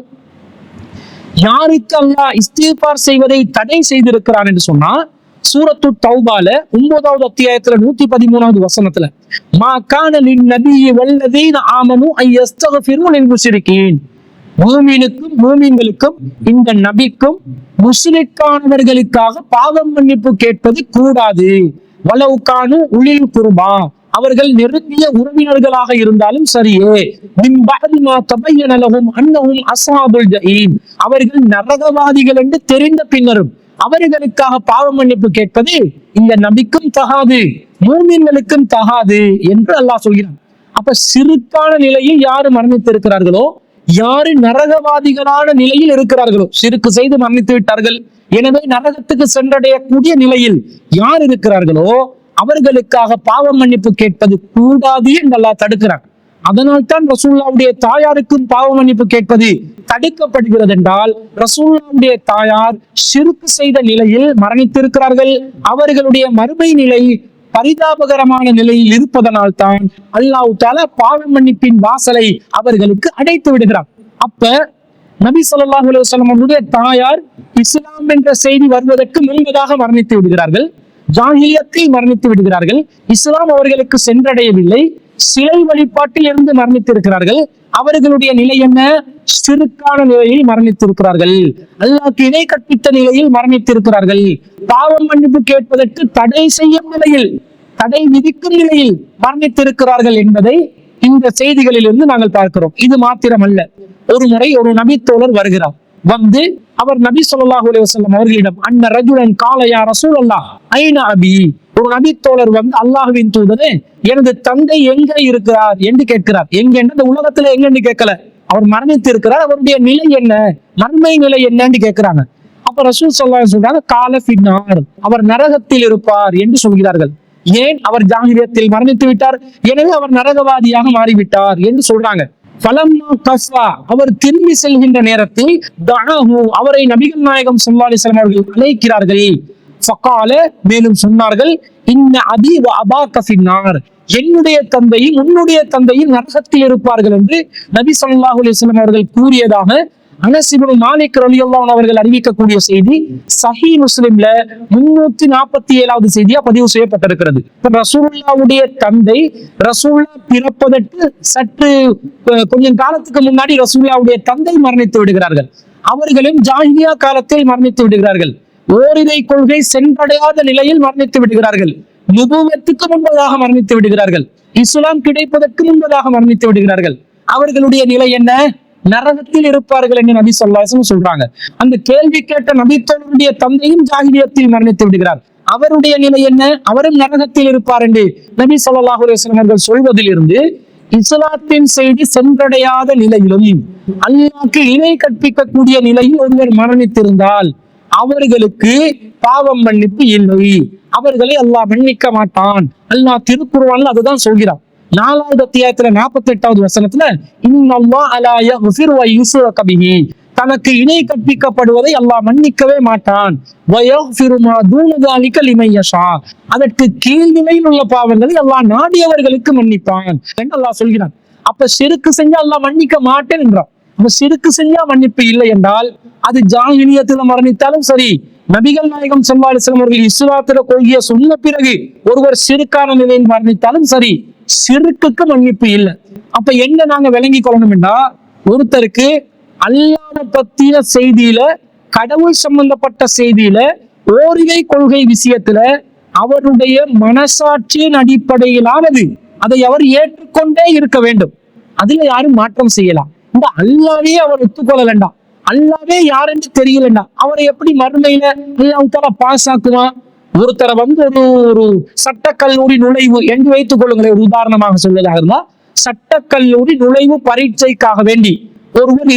S2: யாருக்கு அல்லாஹ் இஸ்திக்பார் செய்வதை தடை செய்திருக்கிறான் என்று சொன்னா, சூரத்து தௌபால 9வது அத்தியாயத்துல 113வது வசனத்துல மா கான லின் நபியி வல்லதீன ஆமனு அய்யஸ்தக்ஃபிரு லில் முஷ்ரிகீன், மூமின்களுக்கும் இந்த நபிக்கும் முஷ்ரிக்கானவர்களுக்காக பாவம் மன்னிப்பு கேட்பது கூடாது. வலவ் கானு உலில் குர்பா, அவர்கள் நெருங்கிய உறவினர்களாக இருந்தாலும் சரியே, மின் பஅதி மா தபய்யன லஹும் அன்னஹும் அஸ்ஹாபுல் ஜஹீம், அவர்கள் நரகவாதிகள் என்று தெரிந்த பின்னரும் அவர்களுக்காக பாவ மன்னிப்பு கேட்பது இந்த நபிக்கும் தகாது, மூமின்களுக்கும் தகாது என்று அல்லாஹ் சொல்கிறான். அப்ப சிறுக்கான நிலையில் யாரு மரணித்து இருக்கிறார்களோ, யாரு நரகவாதிகளான நிலையில் இருக்கிறார்களோ, சிறுக்கு செய்து மரணித்து விட்டார்கள், எனவே நரகத்துக்கு சென்றடையக்கூடிய நிலையில் யார் இருக்கிறார்களோ அவர்களுக்காக பாவ மன்னிப்பு கேட்பது கூடாது என்று அல்லாஹ் தடுக்கிறான். அதனால் தான் ரசூலுல்லாஹ்வுடைய தாயாருக்கும் பாவ மன்னிப்பு கேட்பது தடுக்கப்படுகிறது என்றால், ரசூலுல்லாஹ்வுடைய தாயார் ஷிர்க் செய்த நிலையில் மரணித்திருக்கிறார்கள். அவர்களுடைய மறுமை நிலை பரிதாபகரமான நிலையில் இருப்பதனால் தான் அல்லாஹ் தஆலா பாவ மன்னிப்பின் வாசலை அவர்களுக்கு அடைத்து விடுகிறார். அப்ப நபி ஸல்லல்லாஹு அலைஹி வஸல்லம் அவருடைய தாயார் இஸ்லாம் என்ற செய்தி வருவதற்கு முன்பதாக மரணித்து விடுகிறார்கள், ஜாஹிலியத்தில் மரணித்து விடுகிறார்கள், இஸ்லாம் அவர்களுக்கு சென்றடையவில்லை, சிலை வழிபாட்டில் இருந்து மரணித்திருக்கிறார்கள். அவர்களுடைய நிலை என்ன? ஷிர்கான நிலையில் மரணித்திருக்கிறார்கள், அல்லாஹ்க்கு இணை கற்பித்த நிலையில் மரணித்திருக்கிறார்கள், பாவம் மன்னிப்பு கேட்பதற்கு தடை செய்யும் நிலையில், தடை விதிக்கும் நிலையில் மரணித்திருக்கிறார்கள் என்பதை இந்த செய்திகளிலிருந்து நாங்கள் பார்க்கிறோம். இது மாத்திரமல்ல, ஒரு முறை ஒரு நபி தோழர் வருகிறார். வந்து அவர் நபி ஸல்லல்லாஹு அலைஹி வஸல்லம் அவர்களிடம் அன்ன ரஜுலன் கால யா ரசூலல்லாஹ் ஐன அபி, ஒரு நபி தோழர் வந்து அல்லாஹ்வின் தூதரே எனது தந்தை எங்க இருக்கிறார் என்று கேட்கிறார். எங்க இந்த உலகத்துல எங்கன்னு கேட்கல, அவர் மரணித்து இருக்கிறார், அவருடைய நிலை என்ன, மர்மை நிலை என்னன்னு கேட்கிறாங்க. அப்ப ரசூல் ஸல்லல்லாஹு அலைஹி வஸல்லம் சொல்றாங்க கால ஃபின்னார், அவர் நரகத்தில் இருப்பார் என்று சொல்கிறார்கள். ஏன்? அவர் ஜாஹிலியத்தில் மரணித்து விட்டார், எனவே அவர் நரகவாதியாக மாறிவிட்டார் என்று சொல்றாங்க. ஃபலம்மா கஃபா, அவர் திரும்பி செல்கின்ற நேரத்தில் தஅஹு, அவரை நபிகள் நாயகம் ஸல்லல்லாஹு அலைஹி வஸல்லம் அவர்கள் அழைக்கிறார்கள். ஃபகால, மேலும் சொன்னார்கள் இன்ன அபி வ அபாக ஃபின்னார், என்னுடைய தந்தையும் உன்னுடைய தந்தையும் நரகத்தில் இருப்பார்கள் என்று நபி ஸல்லல்லாஹு அலைஹி வஸல்லம் அவர்கள் கூறியதாக அனஸ் இப்னு மாலிக் ரலியல்லாஹு அன்ஹு அவர்கள் அறிவிக்கக்கூடிய செய்தி சஹீஹ் முஸ்லிம்ல 347வது செய்தியா பதிவு செய்யப்பட்டிருக்கிறது. ரசூலுல்லாஹ்வுடைய தந்தை ரசூலுல்லாஹ் பிறப்பதற்கு சற்று கொஞ்சம் காலத்துக்கு முன்னாடி ரசூலுல்லாஹ்வுடைய தந்தை மரணித்து விடுகிறார்கள். அவர்களும் ஜாஹிலியா காலத்தில் மரணித்து விடுகிறார்கள். ஓரிரை கொள்கை சென்றடையாத நிலையில் மரணித்து விடுகிறார்கள். நுபுவத்துக்கு முன்பதாக மரணித்து விடுகிறார்கள். இஸ்லாம் கிடைப்பதற்கு முன்பதாக மரணித்து விடுகிறார்கள். அவர்களுடைய நிலை என்ன? நரகத்தில் இருப்பார்கள் என்று நபி ஸல்லல்லாஹு அலைஹி வஸல்லம் சொல்றாங்க. அந்த கேள்வி கேட்ட நபி தோழருடைய தந்தையும் ஜாஹிலியத்தில் மரணித்து விடுகிறார். அவருடைய நிலை என்ன? அவரும் நரகத்தில் இருப்பார் என்று நபி ஸல்லல்லாஹு அலைஹி வஸல்லம் அவர்கள் சொல்வதிலிருந்து இஸ்லாத்தின் செய்தி சென்றடையாத நிலையிலும் அல்லாஹ்க்கு இணை கற்பிக்கக்கூடிய நிலையில் ஒருவர் மரணித்திருந்தால் அவர்களுக்கு பாவம் மன்னிப்பு இல்லை, அவர்களை அல்லாஹ் மன்னிக்க மாட்டான். அல்லாஹ் திருக்குர்ஆன்ல அதுதான் சொல்கிறான். 4வது அத்தியாயத்துல 48வது வசனத்துல இன்னல்லாஹ் லா யக்ஃபிரு வ யுஷ்ரக பிஹி, தனக்கு இணை கற்பிக்கப்படுவதை அல்லாஹ் மன்னிக்கவே மாட்டான். வ யக்ஃபிரு மா தூன ஸாலிக லிமன் யஷா, அதற்கு கீழ் நிலையில் உள்ள பாவங்களை அல்லாஹ் நாடியவர்களுக்கு மன்னிப்பான் என்று அல்லாஹ் சொல்கிறான். அப்ப ஷிர்க் செஞ்சா அல்லாஹ் மன்னிக்க மாட்டேன் என்றான். அப்ப ஷிர்க் செஞ்சா மன்னிப்பு இல்லை என்றால் அது ஜாஹிலியத்துல மரணித்தாலும் சரி, நபிகள் நாயகம் ஸல்லல்லாஹு அலைஹி வஸல்லம் அவர்கள் இஸ்லாத்துல கொள்கையை சொன்ன பிறகு ஒருவர் ஷிர்கான நிலையில் மரணித்தாலும் சரி, ஷிர்க்குக்கு மன்னிப்பு இல்லை. அப்ப என்ன நாங்க விளங்கி கொள்ளணும் என்றா, ஒருத்தருக்கு அல்லாஹ்வை பத்தின செய்தியில கடவுள் சம்பந்தப்பட்ட செய்தியில ஓரிரை கொள்கை விஷயத்துல அவருடைய மனசாட்சியின் அடிப்படையிலானது, அதை அவர் ஏற்றுக்கொண்டே இருக்க வேண்டும். அதுல யாரும் மாற்றம் செய்யலாம். இந்த அல்லாவே அவர் ஒத்துக்கொள்ள வேண்டாம், அல்லாவே யாருன்னு தெரியலண்டா, அவரை எப்படி மறுமையில அல்லாஹ் பாஸ் ஆக்குவான்? ஒருத்தரை வந்து ஒரு சட்டக்கல்லூரி நுழைவு என்று வைத்துக் கொள்ளுங்களேன், ஒரு உதாரணமாக சொல்வதாக இருந்தா, சட்டக்கல்லூரி நுழைவு பரீட்சைக்காக வேண்டி ஒருவர்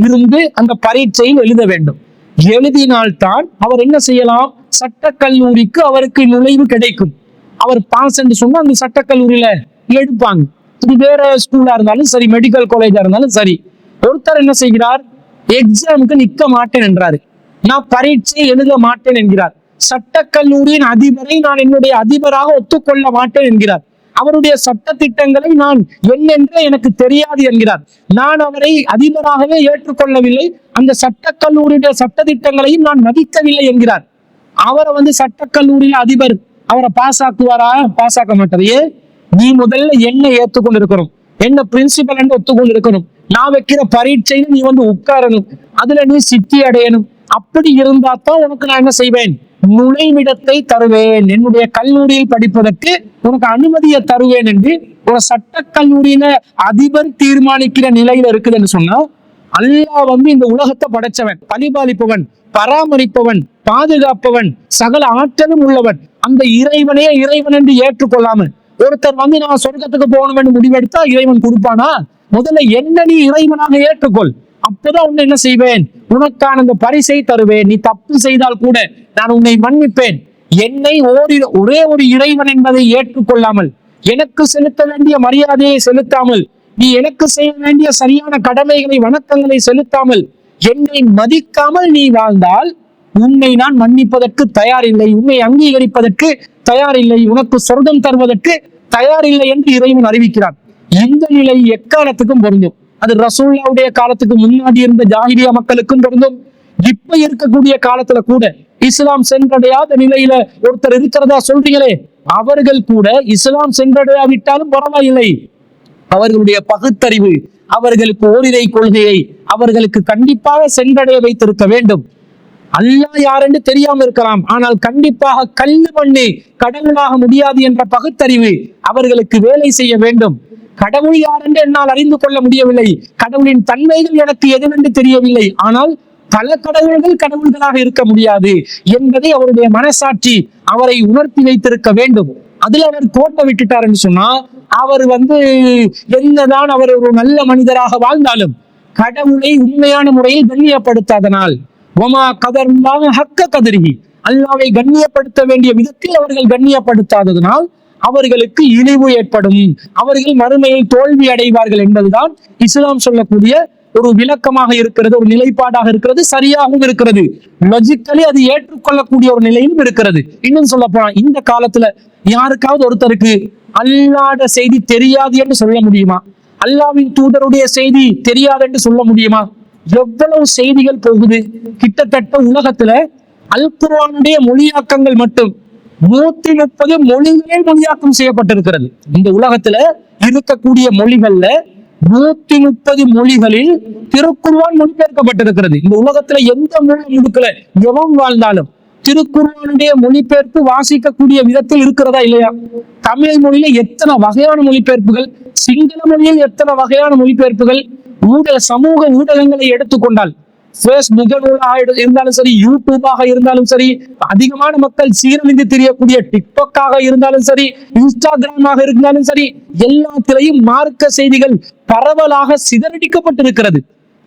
S2: இருந்து அந்த பரீட்சையில் எழுத வேண்டும். எழுதினால்தான் அவர் என்ன செய்யலாம், சட்டக்கல்லூரிக்கு அவருக்கு நுழைவு கிடைக்கும். அவர் பாஸ் என்று சொன்னா அந்த சட்டக்கல்லூரியில எடுப்பாங்க. இது வேற ஸ்கூலா இருந்தாலும் சரி, மெடிக்கல் காலேஜா இருந்தாலும் சரி. ஒருத்தர் என்ன செய்கிறார், எக்ஸாமுக்கு நிக்க மாட்டேன் என்றாரு, நான் பரீட்சை எழுத மாட்டேன் என்கிறார். சட்டக்கல்லூரியின் அதிபரை நான் என்னுடைய அதிபராக ஒத்துக்கொள்ள மாட்டேன் என்கிறார். அவருடைய சட்ட திட்டங்களை நான் என்னென்று எனக்கு தெரியாது என்கிறார். நான் அவரை அதிபராகவே ஏற்றுக்கொள்ளவில்லை, அந்த சட்டக்கல்லூரியுடைய சட்ட திட்டங்களையும் நான் மதிக்கவில்லை என்கிறார். அவரை வந்து சட்டக்கல்லூரியில் அதிபர் அவரை பாஸ் ஆக்குவாரா? பாஸ் ஆக்க மாட்டார். ஏன்? நீ முதல்ல என்ன ஏற்றுக்கொண்டு இருக்கணும், என்ன பிரின்சிபல் என்று ஒத்துக்கொண்டு இருக்கணும். நான் வைக்கிற பரீட்சையில நீ வந்து உட்காரணும், அதுல நீ சித்தி அடையணும். அப்படி இருந்தா தான் உனக்கு நான் என்ன செய்வேன், நுழைவிடத்தை தருவேன், என்னுடைய கல்லூரியில் படிப்பதற்கு உனக்கு அனுமதியை தருவேன் என்று ஒரு சட்ட கல்லூரியில அதிபர் தீர்மானிக்கிற நிலையில இருக்குதுன்னு சொன்னா, அல்லாஹ் வந்து இந்த உலகத்தை படைச்சவன், பரிபாலிப்பவன், பராமரிப்பவன், பாதுகாப்பவன், சகல ஆற்றலும் உள்ளவன். அந்த இறைவனே இறைவன் என்று ஏற்றுக்கொள்ளாமல் ஒருத்தர் வந்து நான் சொர்க்கத்துக்கு போகணும் என்று முடிவெடுத்தா இறைவன் கொடுப்பானா? முதல்ல என்ன நீ இறைவனாக ஏற்றுக்கொள், அப்பதான் உன்னை என்ன செய்வேன், உனக்கான அந்த பரிசை தருவேன். நீ தப்பு செய்தால் கூட நான் உன்னை மன்னிப்பேன். என்னை ஒரே ஒரு இறைவன் என்பதை ஏற்றுக்கொள்ளாமல், எனக்கு செலுத்த வேண்டிய மரியாதையை செலுத்தாமல், நீ எனக்கு செய்ய வேண்டிய சரியான கடமைகளை வணக்கங்களை செலுத்தாமல், என்னை மதிக்காமல் நீ வாழ்ந்தால் உன்னை நான் மன்னிப்பதற்கு தயாரில்லை, உன்னை அங்கீகரிப்பதற்கு தயாரில்லை, உனக்கு சொர்க்கம் தருவதற்கு தயாரில்லை என்று இறைவன் அறிவிக்கிறான். இந்த நிலை எக்காலத்துக்கும் பொருந்தும். அது ரசூலுல்லாஹ்வுடைய காலத்துக்கு முன்னாடி இருந்த ஜாஹிலியா மக்களுக்கும் பொருந்தும். இப்ப இருக்கக்கூடிய காலத்துல கூட இஸ்லாம் சென்றடையாத நிலையில ஒருத்தர் இருக்கிறதா சொல்றீங்களே, அவர்கள் கூட இஸ்லாம் சென்றடையாவிட்டாலும் பரவாயில்லை, அவர்களுடைய பகுத்தறிவு, அவர்களுக்கு ஓரிரை கொள்கையை அவர்களுக்கு கண்டிப்பாக சென்றடைய வைத்திருக்க வேண்டும். அல்லாஹ் யாரென்று தெரியாம இருக்கலாம், ஆனால் கண்டிப்பாக கல்லு மண்ணு கடவுளாக முடியாது என்ற பகுத்தறிவு அவர்களுக்கு வேலை செய்ய வேண்டும். கடவுள் யாரென்று என்னால் அறிந்து கொள்ள முடியவில்லை, கடவுளின் தன்மைகள் எனக்கு எதுவென்று தெரியவில்லை, ஆனால் பல கடவுள்கள் கடவுள்களாக இருக்க முடியாது என்பதை அவருடைய மனசாட்சி அவரை உணர்த்தி வைத்திருக்க வேண்டும். அதுல அவர் கோட்டை விட்டுட்டார் என்று சொன்னா, அவர் வந்து என்னதான் அவர் ஒரு நல்ல மனிதராக வாழ்ந்தாலும் கடவுளை உண்மையான முறையில் கண்ணியப்படுத்தாதனால், ஒமா கதருல்லாஹ் ஹக்க கதரிஹி, அல்லாஹ்வை கண்ணியப்படுத்த வேண்டிய விதத்தில் அவர்கள் கண்ணியப்படுத்தாததனால் அவர்களுக்கு இழிவு ஏற்படும், அவர்கள் மறுமையில் தோல்வி அடைவார்கள் என்பதுதான் இஸ்லாம் சொல்லக்கூடிய ஒரு விளக்கமாக இருக்கிறது, ஒரு நிலைப்பாடாக இருக்கிறது, சரியாகவும் இருக்கிறது. லாஜிக்கலி அது ஏற்றுக்கொள்ளக்கூடிய ஒரு நிலையிலும் இருக்கிறது. இன்னும் சொல்ல போனா, இந்த காலத்துல யாருக்காவது ஒருத்தருக்கு அல்லாஹ்வுடைய செய்தி தெரியாது என்று சொல்ல முடியுமா? அல்லாஹ்வின் தூதருடைய செய்தி தெரியாது என்று சொல்ல முடியுமா? எவ்வளவு செய்திகள் போகுது. கிட்டத்தட்ட உலகத்துல அல் குர்ஆனுடைய மொழியாக்கங்கள் மட்டும் 130 மொழிகளில் மொழியாக்கம் செய்யப்பட்டிருக்கிறது. இந்த உலகத்துல இருக்கக்கூடிய மொழிகள்ல 130 மொழிகளில் திருக்குர்ஆன் மொழிபெயர்க்கப்பட்டிருக்கிறது. இந்த உலகத்துல எந்த மொழி முடுக்கல எவன் வாழ்ந்தாலும் திருக்குர்ஆனுடைய மொழிபெயர்ப்பு வாசிக்கக்கூடிய விதத்தில் இருக்கிறதா இல்லையா? தமிழ் மொழியில எத்தனை வகையான மொழிபெயர்ப்புகள், சிங்கள மொழியில் எத்தனை வகையான மொழிபெயர்ப்புகள், சமூக ஊடகங்களை எடுத்துக்கொண்டால் Facebook இருந்தாலும் சரி, யூடியூபாக இருந்தாலும் சரி, அதிகமான மக்கள் சீரழிந்து தெரியக்கூடிய டிக்டாக்காக இருந்தாலும் சரி, இன்ஸ்டாகிராமாக இருந்தாலும் சரி, எல்லாத்திலையும் மார்க்க செய்திகள் பரவலாக சிதறடிக்கப்பட்டிருக்கிறது.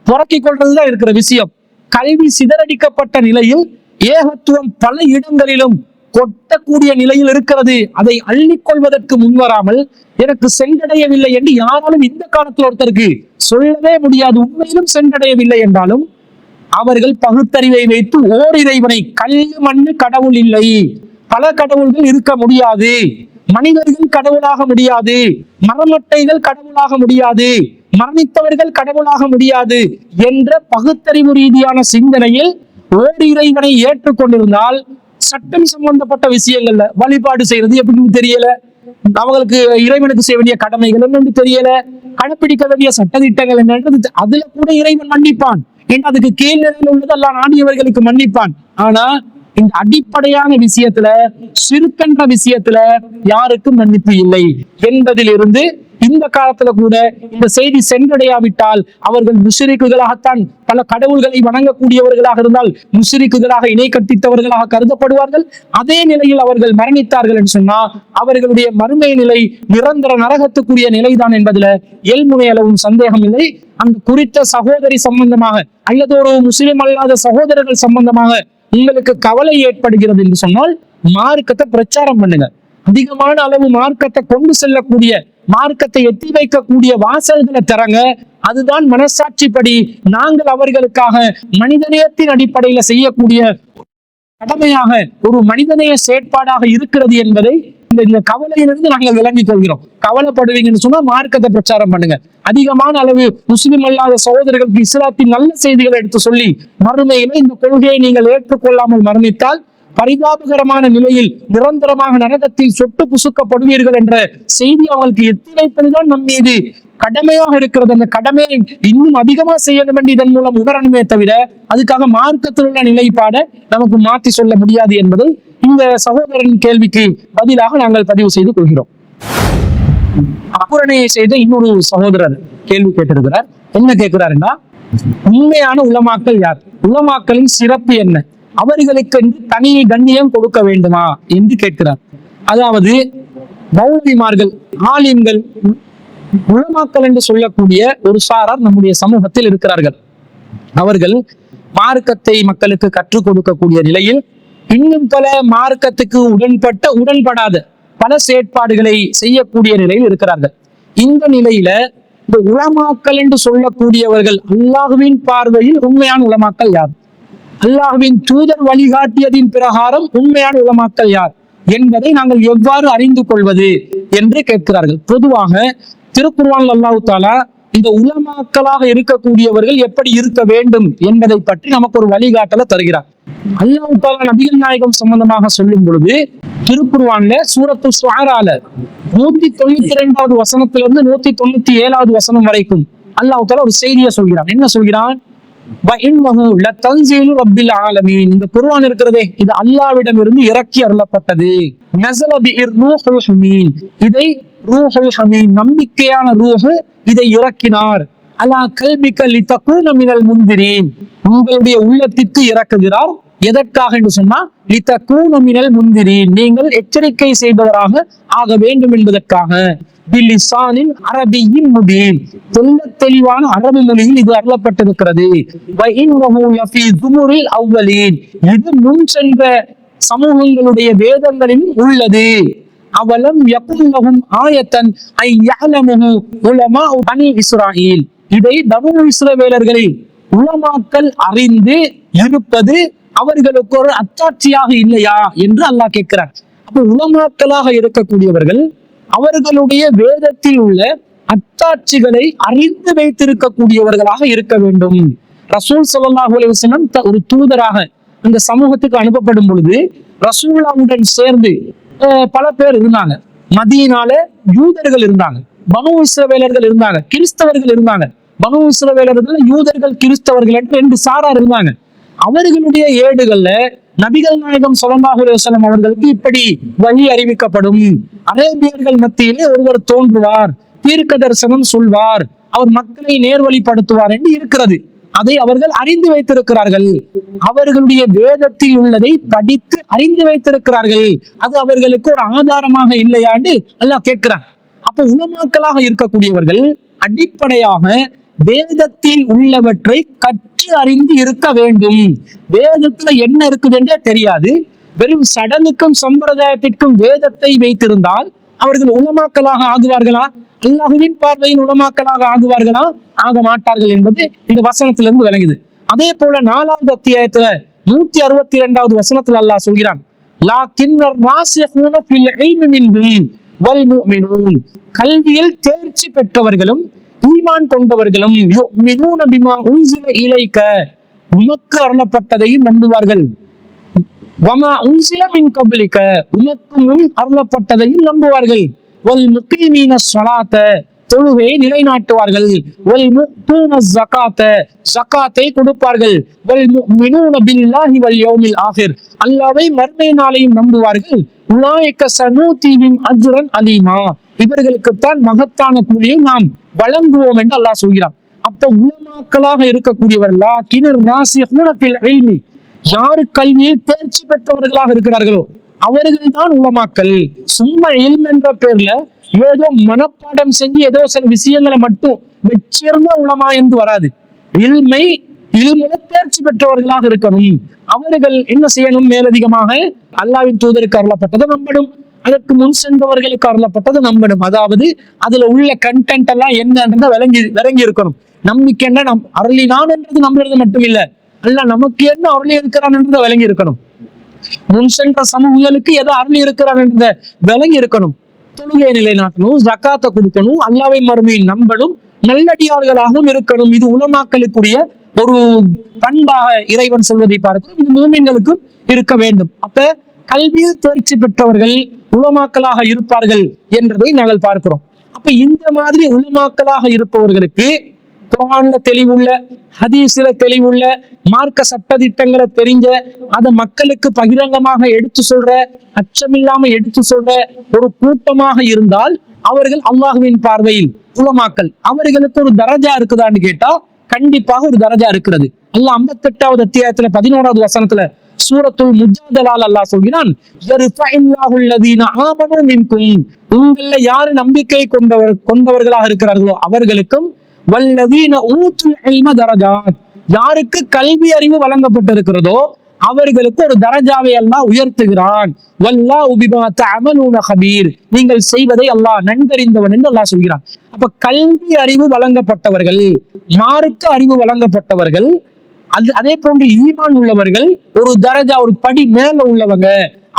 S2: புறக்கிக் கொள்றதுதான் இருக்கிற விஷயம். கல்வி சிதறடிக்கப்பட்ட நிலையில் ஏகத்துவம் பல இடங்களிலும் கொட்டக்கூடிய நிலையில் இருக்கிறது. அதை அள்ளிக்கொள்வதற்கு முன்வராமல் எனக்கு சென்றடையவில்லை என்று யாராலும் இந்த காலத்தில் ஒருத்தருக்கு சொல்லவே முடியாது. உண்மையிலும் சென்றடையவில்லை என்றாலும் அவர்கள் பகுத்தறிவை வைத்து ஓர் இறைவனை, கல்லு மண்ணு கடவுள் இல்லை, பல கடவுள்கள் இருக்க முடியாது, மனிதர்கள் கடவுளாக முடியாது, மரமட்டைகள் கடவுளாக முடியாது, மரணித்தவர்கள் கடவுளாக முடியாது என்ற பகுத்தறிவு ரீதியான சிந்தனையில் ஓர் இறைவனை ஏற்றுக்கொண்டிருந்தால் சட்டம் சம்பந்தப்பட்ட விஷயங்கள்ல வழிபாடு செய்யறது எப்படின்னு தெரியல, அவங்களுக்கு இறைவனுக்கு செய்ய வேண்டிய கடமைகள் என்னன்னு தெரியல, கடைப்பிடிக்க வேண்டிய சட்டதிட்டங்கள் என்னன்றது அதுல கூட இறைவன் மன்னிப்பான். ஏன்னா அதுக்கு கீழ் நிலையில் உள்ளது அல்லாஹ் நாடியவர்களுக்கு மன்னிப்பான். ஆனா இந்த அடிப்படையான விஷயத்துல, சிறுக்கன்ற விஷயத்துல யாருக்கும் மன்னிப்பு இல்லை என்பதிலிருந்து இந்த காலத்துல கூட இந்த செய்தி சென்றடையாவிட்டால் அவர்கள் முஷ்ரிக்குகளாகத்தான், பல கடவுள்களை வணங்கக்கூடியவர்களாக இருந்தால் முஷ்ரிக்குகளாக இணை கற்பித்தவர்களாக கருதப்படுவார்கள். அதே நிலையில் அவர்கள் மரணித்தார்கள் என்று சொன்னா அவர்களுடைய மறுமை நிலை நிரந்தர நரகத்துக்குரிய நிலைதான் என்பதுல எல்முனை அளவும் சந்தேகம் இல்லை. அந்த குறித்த சகோதரி சம்பந்தமாக அல்லது ஒரு முஸ்லிம் அல்லாத சகோதரர்கள் சம்பந்தமாக உங்களுக்கு கவலை ஏற்படுகிறது என்று சொன்னால் மார்க்கத்தை பிரச்சாரம் பண்ணுங்க. அதிகமான அளவு மார்க்கத்தை கொண்டு செல்லக்கூடிய, மார்க்கத்தை எட்டி வைக்கக்கூடிய வாசல்களை தரங்க. அதுதான் மனசாட்சிப்படி நாங்கள் அவர்களுக்காக மனிதநேயத்தின் அடிப்படையில செய்யக்கூடிய கடமையாக, ஒரு மனிதநேய செயற்பாடாக இருக்கிறது என்பதை இந்த கவலையிலிருந்து நாங்கள் விளங்கிக் கொள்கிறோம். கவலைப்படுவீங்கன்னு சொன்னா மார்க்கத்தை பிரச்சாரம் பண்ணுங்க. அதிகமான அளவு முஸ்லிம் அல்லாத சகோதரர்களுக்கு இஸ்லாத்தின் நல்ல செய்திகளை எடுத்து சொல்லி மறுமையில இந்த கொள்கையை நீங்கள் ஏற்றுக்கொள்ளாமல் மரணித்தால் பரிதாபகரமான நிலையில் நிரந்தரமாக நரகத்தில் சொட்டு புசுக்கப்படுவீர்கள் என்ற செய்தி அவங்களுக்கு எத்தி வைப்பதுதான் நம் மீது கடமையாக இருக்கிறது. அந்த கடமையை இன்னும் அதிகமா செய்யணும் என்று இதன் மூலம் உணரணுமே தவிர அதுக்காக மார்க்கத்தில் உள்ள நிலைப்பாடை நமக்கு மாற்றி சொல்ல முடியாது என்பதை இந்த சகோதரனின் கேள்விக்கு பதிலாக நாங்கள் பதிவு செய்து கொள்கிறோம். அப்புறணையை செய்த இன்னொரு சகோதரர் கேள்வி கேட்டிருக்கிறார். என்ன கேட்கிறாருன்னா, உண்மையான உலமாக்கள் யார்? உலமாக்களின் சிறப்பு என்ன? அவர்களுக்கு தனி கண்ணியம் கொடுக்க வேண்டுமா என்று கேட்கிறார். அதாவது மௌலவிமார்கள், ஆலிம்கள், உலமாக்கள் என்று சொல்லக்கூடிய ஒரு சாரார் நம்முடைய சமூகத்தில் இருக்கிறார்கள். அவர்கள் மார்க்கத்தை மக்களுக்கு கற்றுக் கொடுக்கக்கூடிய நிலையில் இன்னும் பல மார்க்கத்துக்கு உடன்படாத பல செயற்பாடுகளை செய்யக்கூடிய நிலையில் இருக்கிறார்கள். இந்த நிலையில இந்த உலமாக்கள் என்று சொல்லக்கூடியவர்கள் அல்லாஹுவின் பார்வையில் உண்மையான உலமாக்கள் யார்? அல்லாஹுவின் தூதர் வழிகாட்டியதின் பிரகாரம் உண்மையான உலமாக்கள் யார் என்பதை நாங்கள் எவ்வாறு அறிந்து கொள்வது என்று கேட்கிறார்கள். பொதுவாக திருக்குர்ஆனில் அல்லாஹ் தஆலா இந்த உலமாக்களாக இருக்கக்கூடியவர்கள் எப்படி இருக்க வேண்டும் என்பதை பற்றி நமக்கு ஒரு வழிகாட்டலை தருகிறார். அல்லாஹ் தஆலா நபிகள் நாயகம் சம்பந்தமாக சொல்லும் பொழுது திருக்குர்ஆன்ல சூரத்து ஷுஆரால 192வது வசனத்திலிருந்து 197வது வசனம் வரைக்கும் அல்லாஹ் தஆலா ஒரு செய்தியை சொல்கிறான். என்ன சொல்கிறான்? இந்த குர்ஆன் இருக்கிறதே, இது அல்லாஹ்விடம் இருந்து இறக்கி அருளப்பட்டது. இதை ரூஹுல் ஹமீம், நம்பிக்கையான ரூஹ் இதை இறக்கினார். அலா கல்பிக லிதகூன மினல் முன்திரீன், உங்களுடைய உள்ளத்திற்கு இறக்குகிறார். எதற்காக என்று சொன்னா லிதகூன மினல் முன்திரீன், நீங்கள் எச்சரிக்கை செய்பவராக ஆக வேண்டும் என்பதற்காக. பிலிசானின் அரபியின் முபீன், தெளிவான அரபு மொழியில் இது அருளப்பட்டிருக்கிறது. இது முன் சென்ற சமூகங்களுடைய வேதங்களிலும் உள்ளது. அவலம் யகுல்லஹும் ஆயத்தன் ஐ யஅலமுஹு உலமா பனி இஸ்ராயீல், இதை பனு இஸ்ரவேலர்களில் உலமாக்கள் அறிந்து இருப்பது அவர்களுக்கு ஒரு அத்தாட்சியாக இல்லையா என்று அல்லாஹ் கேட்கிறார். அப்ப உலமாக்களாக இருக்கக்கூடியவர்கள் அவர்களுடைய வேதத்தில் உள்ள அத்தாட்சிகளை அறிந்து வைத்திருக்கக்கூடியவர்களாக இருக்க வேண்டும். ரசூல் ஸல்லல்லாஹு அலைஹி வஸல்லம் ஒரு தூதராக அந்த சமூகத்துக்கு அனுப்பப்படும் பொழுது ரசூலுல்லாஹுடன் சேர்ந்து பல பேர் இருந்தாங்க. மதீனால யூதர்கள் இருந்தாங்க, பனு இஸ்ரவேலர்கள் இருந்தாங்க, கிறிஸ்தவர்கள் இருந்தாங்க. பனு இஸ்ரவேலர்கள், யூதர்கள், கிறிஸ்தவர்கள் என்று 2 சாரார் இருந்தாங்க. அவர்களுடைய ஏடுகள்ல நபிகள் நாயகம் ஸல்லல்லாஹு அலைஹி வஸல்லம் அவர்களுக்கு இப்படி வழி அறிவிக்கப்படும். அரேபியர்கள் மத்தியிலே ஒருவர் தோன்றுவார், தீர்க்க தரிசனம் சொல்வார், அவர் மக்களை நேர்வழிப்படுத்துவார் என்று இருக்கிறது. அதை அவர்கள் அறிந்து வைத்திருக்கிறார்கள். அவர்களுடைய வேதத்தில் உள்ளதை படித்து அறிந்து வைத்திருக்கிறார்கள். அது அவர்களுக்கு ஒரு ஆதாரமாக இல்லையாண்டு அல்லாஹ் கேட்கிறார். அப்ப உலமாக்களாக இருக்கக்கூடியவர்கள் அடிப்படையாக வேதத்தில் உள்ளவற்றை கற்று அறிந்து இருக்க வேண்டும். வேதத்துல என்ன இருக்குது என்றே தெரியாது, வெறும் சடங்குக்கும் சம்பிரதாயத்திற்கும் வேதத்தை வைத்திருந்தால் அவர்கள் உலமாக்களாக ஆகுவார்களா? அல்லாஹ்வின் பார்வையில் உலமாக்களாக ஆகுவார்களா? ஆக மாட்டார்கள் என்பது இந்த வசனத்திலிருந்து விளங்குது. அதே போல 4வது அத்தியாயத்துல 162வது வசனத்துல அல்லாஹ் சொல்கிறான், கல்வியில் தேர்ச்சி பெற்றவர்களும் ஈமான் கொண்டவர்களும் உமக்கு அருளப்பட்டதையும் நம்புவார்கள். உமக்கு முன் அருளப்பட்டதையும் நம்புவார்கள். தொழுகையை நிலைநாட்டுவார்கள், வல் முஃதூன ஸகாத்த ஸகாத்தை கொடுப்பார்கள், வல் முஃமினூன பில்லாஹி வல் யௌமில் ஆகிர் அல்லாஹ்வை மறுமை நாளையும் நம்புவார்கள், உலாயிக ஸனூதிஹிம் அஜ்ரன் அலீமா இவர்களுக்குத்தான் மகத்தான கூலியை நாம் வழங்குவோம் என்று அல்லாஹ் சொல்கிறான். அப்ப உலமாக்களாக இருக்கக்கூடியவர்களா கிணர் ராசிஹூன ஃபில் இல்மி யாரு கல்வியில் தேர்ச்சி பெற்றவர்களாக இருக்கிறார்களோ அவர்கள் தான் உலமாக்கல். சும்மா இல்ம் என்ற பேர்ல ஏதோ மனப்பாடம் செஞ்சு ஏதோ சில விஷயங்களை மட்டும் வச்சிருந்த உலமா என்று வராது. இல்முல தேர்ச்சி பெற்றவர்களாக இருக்கணும். அவர்கள் என்ன செய்யணும்? மேலதிகமாக அல்லாஹ்வின் தூதருக்கு அருளப்பட்டதை நம்பணும், அதற்கு முன் சென்றவர்களுக்கு அருளப்பட்டதை நம்பணும். அதாவது அதுல உள்ள கண்டென்ட் எல்லாம் என்னன்றத விளங்கி இருக்கணும். நம்பிக்கை என்ன அருளினான் என்றது நம்புறது மட்டும் இல்ல, அல்ல நமக்கு என்ன அருளி இருக்கிறான் என்றதை விளங்கி இருக்கணும். முன் சென்ற சமூகங்களுக்கு எதை அருளி இருக்கிறான் என்றதை விளங்கி இருக்கணும். தொழுகையை நிலைநாட்டணும், ஜக்காத்தை கொடுக்கணும், அல்லாஹ்வை மறுமையில் நம்பணும், நல்லடியார்களாகவும் இருக்கணும். இது உலமாக்களுக்குரிய ஒரு பண்பாக இறைவன் சொல்வதை பார்க்கிறோம். இது முஃமின்களுக்கும் இருக்க வேண்டும். அப்ப கல்வியில் தேர்ச்சி பெற்றவர்கள் உலமாக்களாக இருப்பார்கள் என்றதை நாங்கள் பார்க்கிறோம். அப்ப இந்த மாதிரி உலமாக்களாக இருப்பவர்களுக்கு குர்ஆன்ல தெளிவுள்ள, ஹதீஸ்ல தெளிவுள்ள, மார்க்க சட்டதிட்டங்களை தெரிஞ்ச, அதை மக்களுக்கு பகிரங்கமாக எடுத்து சொல்ற, அச்சமில்லாம எடுத்து சொல்ற ஒரு கூட்டமாக இருந்தால் அவர்கள் அல்லாஹ்வின் பார்வையில் உலமாக்கல். அவர்களுக்கு ஒரு தரஜா இருக்குதான்னு கேட்டா கண்டிப்பாக ஒரு தரஜா இருக்கிறது. அல்லாஹ் 58வது அத்தியாயத்துல 11வது வசனத்துல சூரத்துல் முஜாதலால் அல்லாஹ் சொல்கிறான், உங்கள யாரு நம்பிக்கை கொண்டவர்களாக இருக்கிறார்களோ அவர்களுக்கும் வல்லதீன ஊத்துல் இல்ம தரஜாத் யாருக்கு கல்வி அறிவு வழங்கப்பட்டிருக்கிறதோ அவர்களுக்கு ஒரு தரஜாவை அல்லாஹ் உயர்த்துகிறான். வல்லாஹு பிமா தஅமலூன கபீர் நீங்கள் செய்வதை அல்லாஹ் நன்கறிந்தவன் என்று அல்லாஹ் சொல்கிறான். அப்ப கல்வி அறிவு வழங்கப்பட்டவர்கள், மார்க்க அறிவு வழங்கப்பட்டவர்கள், அதே போன்று ஈமான் உள்ளவர்கள் ஒரு தரஜா, ஒரு படி மேல உள்ளவங்க,